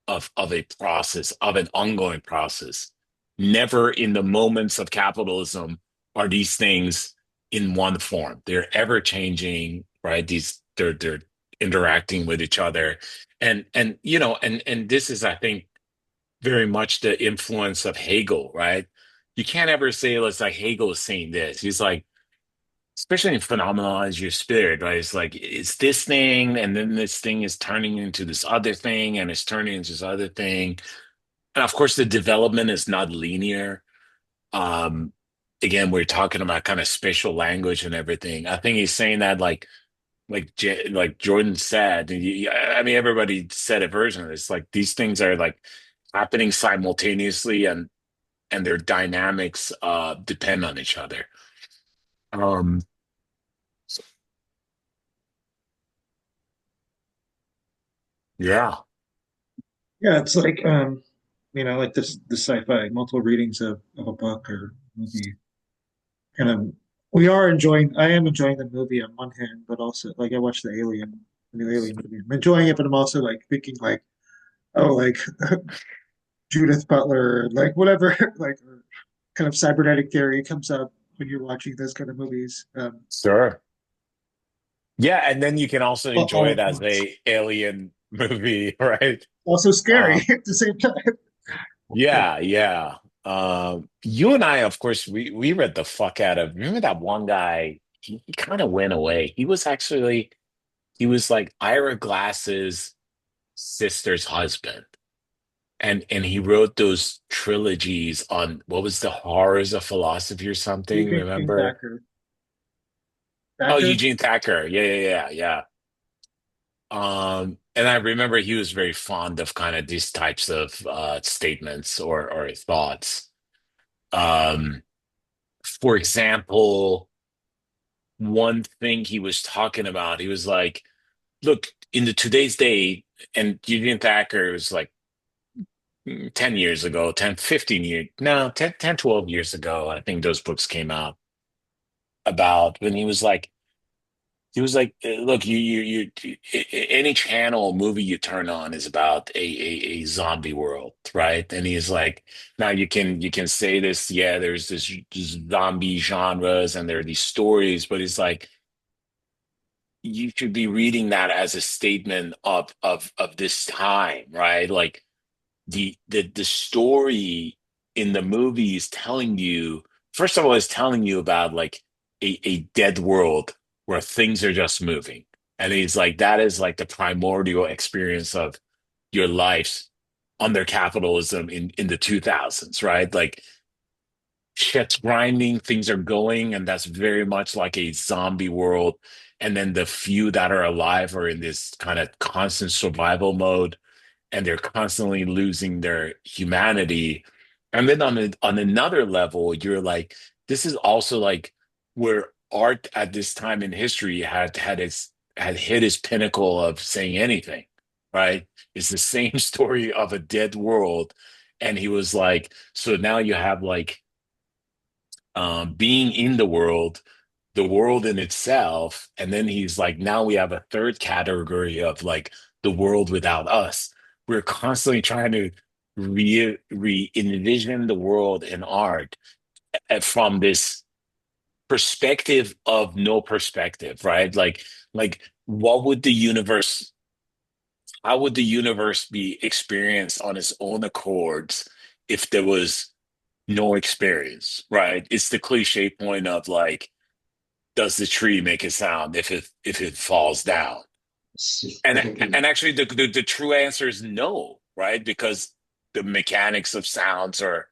of a process, of an ongoing process. Never in the moments of capitalism are these things in one form. They're ever changing, right? They're interacting with each other. And you know, and this is, I think, very much the influence of Hegel, right? You can't ever say it's like Hegel is saying this. He's like, especially in phenomenology your spirit, right? It's like it's this thing, and then this thing is turning into this other thing, and it's turning into this other thing. And of course, the development is not linear. Um, Again, we're talking about kind of spatial language and everything. I think he's saying that like Jordan said, I mean, everybody said a version of this. Like these things are like happening simultaneously, and their dynamics depend on each other. Um, yeah,
Yeah, it's like like the sci-fi multiple readings of a book or movie kind of I am enjoying the movie on one hand, but also like I watched the new Alien movie. I'm enjoying it, but I'm also like thinking like, oh, like Judith Butler, like whatever, like kind of cybernetic theory comes up when you're watching those kind of movies,
sure. Yeah, and then you can also
all
enjoy it
at
as
once.
a alien movie, right?
Also scary
Uh,
at the same time.
yeah, yeah. You and I, of course, we read the fuck out of. Remember that one guy? He kind of went away. He was like Ira Glass's sister's husband, and he wrote those trilogies on what was the horrors of philosophy or something.
Eugene
Remember?
Thacker.
Oh,
Thacker?
Eugene Thacker. Yeah, yeah, yeah, yeah. And I remember he was very fond of kind of these types of statements or thoughts. Um, for example, one thing he was talking about, he was like, look, in the today's day, and Gideon Thacker was like 10 years ago, 10, 15 years, no, 10, 10, 12 years ago, I think those books came out about when he was like, look, any channel or movie you turn on is about a zombie world, right? And he's like, now you can say this, yeah, there's this zombie genres and there are these stories, but it's like you should be reading that as a statement of this time, right? Like the story in the movie is telling you, first of all, is telling you about like a dead world where things are just moving. And he's like, that is like the primordial experience of your life under capitalism in the 2000s, right? Like shit's grinding, things are going, and that's very much like a zombie world. And then the few that are alive are in this kind of constant survival mode, and they're constantly losing their humanity. And then on another level, you're like, this is also like where art at this time in history had hit its pinnacle of saying anything, right? It's the same story of a dead world. And he was like, so now you have like being in the world in itself. And then he's like, now we have a third category of like the world without us. We're constantly trying to re envision the world in art from this perspective of no perspective, right? Like what would the universe, how would the universe be experienced on its own accords if there was no experience, right? It's the cliche point of like, does the tree make a sound if it falls down? And actually, the true answer is no, right? Because the mechanics of sounds or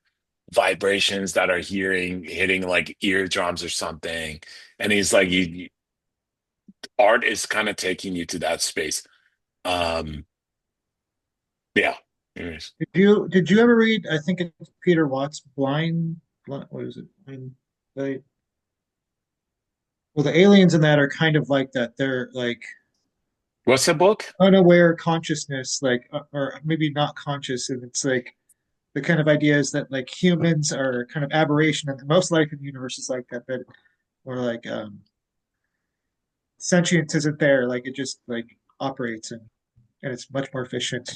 vibrations that are hearing hitting like eardrums or something. And he's like, art is kind of taking you to that space. Um, yeah. Yes.
Did you ever read? I think it's Peter Watts' What is it? They, well, the aliens in that are kind of like that. They're like
What's the book?
unaware consciousness, like or maybe not conscious, and it's like the kind of idea is that like humans are kind of aberration, and most life in the universe is like that. But or like sentience isn't there, like it just like operates and it's much more efficient.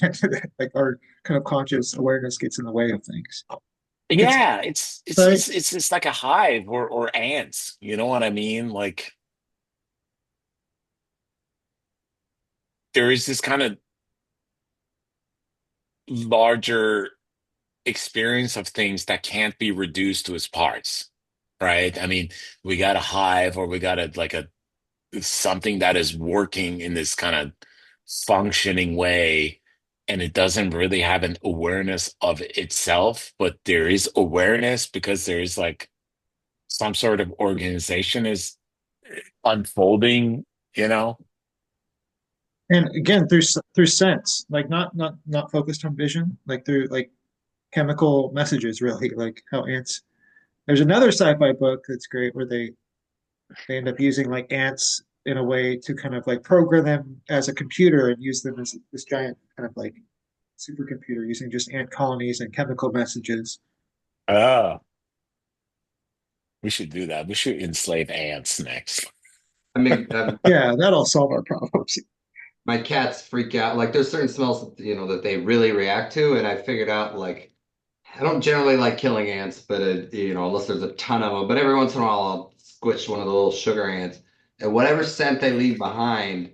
Like our kind of conscious awareness gets in the way of things. It's
Yeah, it's
right.
it's it's it's like a hive or ants. You know what I mean? Like there is this kind of larger experience of things that can't be reduced to its parts, right? I mean, we got a hive or we got a something that is working in this kind of functioning way, and it doesn't really have an awareness of itself, but there is awareness because there is like some sort of organization is unfolding, you know?
And again, through sense, like not focused on vision, like through like chemical messages, really, like how ants. There's another sci-fi book that's great where they end up using like ants in a way to kind of like program them as a computer and use them as this giant kind of like supercomputer using just ant colonies and chemical messages.
Oh, we should do that. We should enslave ants next.
I mean,
Yeah, that'll solve our problems.
my cats freak out. Like there's certain smells that, that they really react to, and I figured out like I don't generally like killing ants, but unless there's a ton of them. But every once in a while, I'll squish one of the little sugar ants, and whatever scent they leave behind,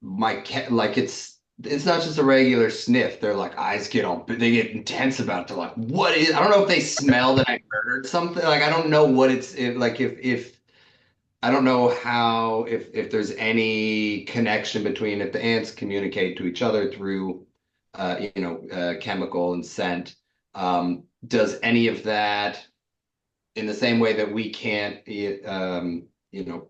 my cat like it's not just a regular sniff. Their like eyes get all they get intense about it. They're like, what is? I don't know if they smell that I murdered something. Like I don't know what like if I don't know how if there's any connection between if the ants communicate to each other through chemical and scent. Does any of that in the same way that we can't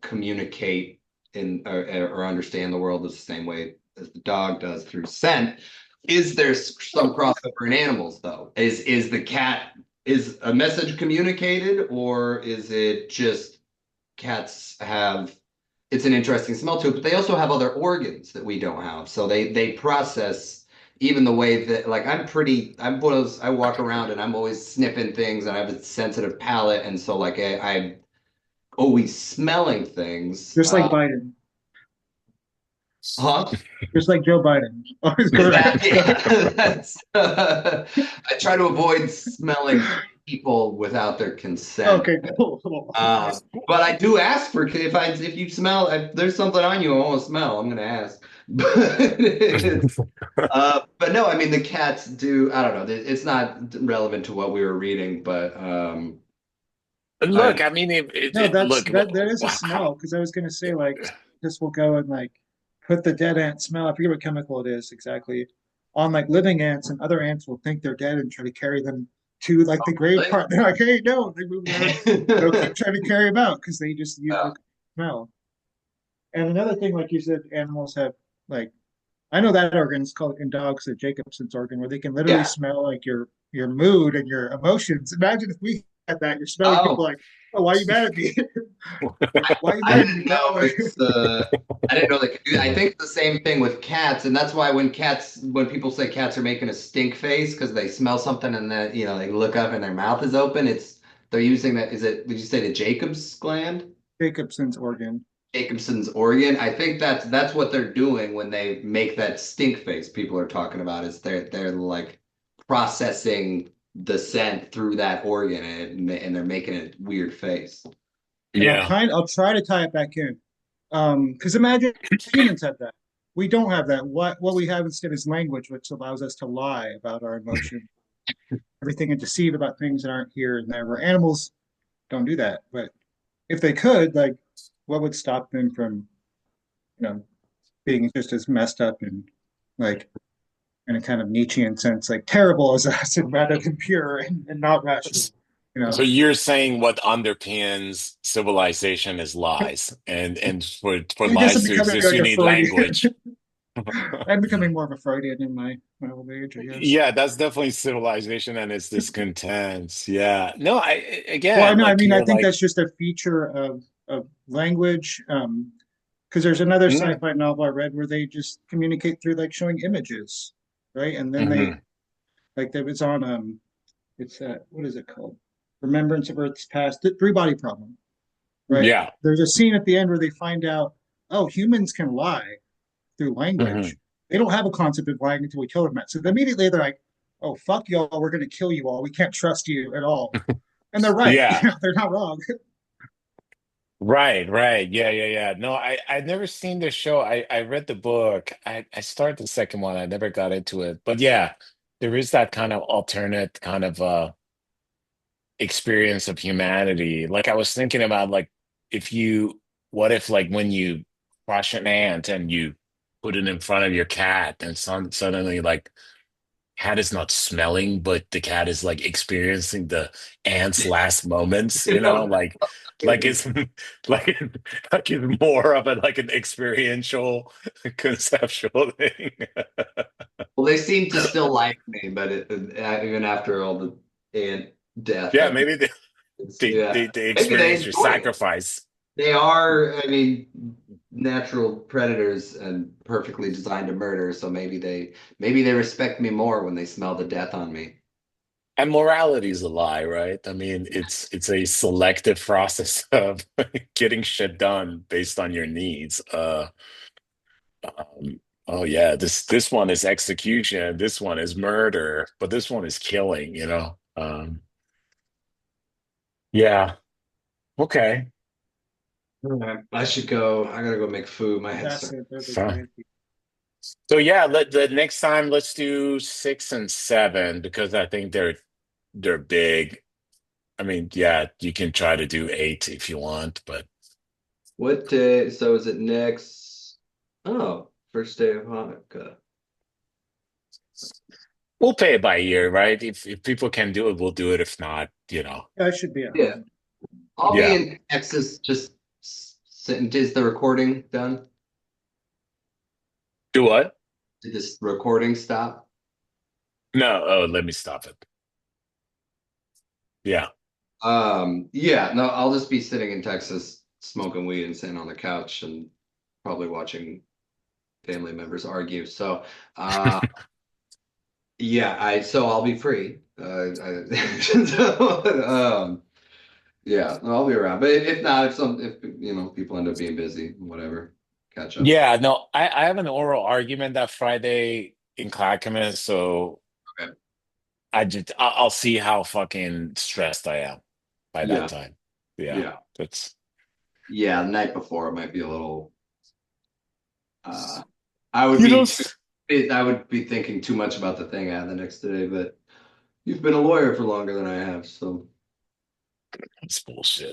communicate or understand the world the same way as the dog does through scent? Is there some crossover in animals though? Is the cat is a message communicated or is it just cats have it's an interesting smell to it, but they also have other organs that we don't have. So they process even the way that like I walk around and I'm always sniffing things and I have a sensitive palate and so like I'm always smelling things.
Just like Biden,
Huh?
just like Joe Biden. Always go around.
That, yeah, I try to avoid smelling people without their consent.
Okay, cool.
Uh, but I do ask for if you smell if there's something on you I want to smell, I'm gonna ask. But no, I mean the cats do. I don't know. It's not relevant to what we were reading, but
Look,
I
I mean,
No,
look,
that is a smell because I was gonna say like this will go and like put the dead ant smell. I forget what chemical it is exactly on like living ants, and other ants will think they're dead and try to carry them to like the grave
really.
part. They're like, hey, no, they move around. They'll keep trying to carry them out because they just use the
Uh,
smell. And another thing, like you said, animals have like I know that organ is called in dogs the Jacobson's organ, where they can literally
yeah.
smell like your mood and your emotions. Imagine if we had that. You're smelling people
Oh,
like, oh, why are you mad at me? Why are you
I
mad at
didn't
me?
know I didn't know they could do that. I think it's the same thing with cats, and that's why when people say cats are making a stink face because they smell something and then they look up and their mouth is open, they're using that. Did you say the Jacob's gland?
Jacobson's organ.
Jacobson's organ. I think that's what they're doing when they make that stink face people are talking about is they're like processing the scent through that organ and they're making a weird face.
And
yeah.
I'll try to tie it back in. Because imagine humans have that. We don't have that. What we have instead is language, which allows us to lie about our emotion, everything, and deceive about things that aren't here and there. Where animals don't do that. But if they could, like, what would stop them from, you know, being just as messed up and like in a kind of Nietzschean sense, like terrible as us and rather than pure and not rational, you
So
know.
you're saying what underpins civilization is lies, and for
I guess I'm
lies to
becoming
exist,
like
you
a
need
Freudian.
language.
I'm becoming more of a Freudian in my old age, I guess.
Yeah, that's definitely civilization and its discontents. Yeah. No,
Well, I
again,
know. I
like
mean, I
you're
think
like,
that's just a feature of language. Because there's another
mm,
sci-fi novel I read where they just communicate through like showing images, right? And then they
mhm.
like that was on it's what is it called? Remembrance of Earth's Past, the Three Body Problem, right?
Yeah.
There's a scene at the end where they find out, oh, humans can lie through language.
Mhm.
They don't have a concept of lying until we kill them. So immediately they're like, oh, fuck y'all, we're going to kill you all. We can't trust you at all. And they're right.
Yeah.
They're not wrong.
Right, right. Yeah, yeah, yeah. No, I've never seen the show. I read the book. I started the second one. I never got into it. But yeah, there is that kind of alternate kind of experience of humanity. Like I was thinking about like if you what if like when you crush an ant and you put it in front of your cat and suddenly like cat is not smelling, but the cat is like experiencing the ant's last moments,
You know,
like it's like like it's more of a like an experiential conceptual thing.
well, they seem to still like me, but even after all the ant death,
Yeah, maybe
yeah,
they
maybe they
experience your
enjoy it.
sacrifice.
They are, I mean, natural predators and perfectly designed to murder, so maybe they respect me more when they smell the death on me.
And morality is a lie, right? I mean, it's a selective process of getting shit done based on your needs. Oh yeah, this one is execution, this one is murder, but this one is killing, you know? Yeah, okay,
All right. I should go. I gotta go make food. My head's
That's
starting.
it. They're the
fine.
great.
So yeah, the next time let's do six and seven because I think they're big. I mean, yeah, you can try to do eight if you want, but
What day? So is it next? Oh, first day of Hanukkah.
we'll pay it by ear, right? If people can do it, we'll do it. If not, you know,
I should be at
Yeah,
home.
I'll be
yeah.
in Texas. Just sitting. Is the recording done?
Do what?
Did this recording stop?
No, oh, let me stop it. Yeah.
Yeah, no, I'll just be sitting in Texas smoking weed and sitting on the couch and probably watching family members argue. So, yeah, so I'll be free. So, yeah, no, I'll be around. But if not, if people end up being busy, whatever, catch up.
Yeah, no, I have an oral argument that Friday in Clackamas, so
Okay.
I'll see how fucking stressed I am by that
Yeah,
time. Yeah,
yeah,
that's
yeah. The night before it might be a little. Uh, I would
you know,
be, I would be thinking too much about the thing I had the next day. But you've been a lawyer for longer than I have, so.
it's bullshit.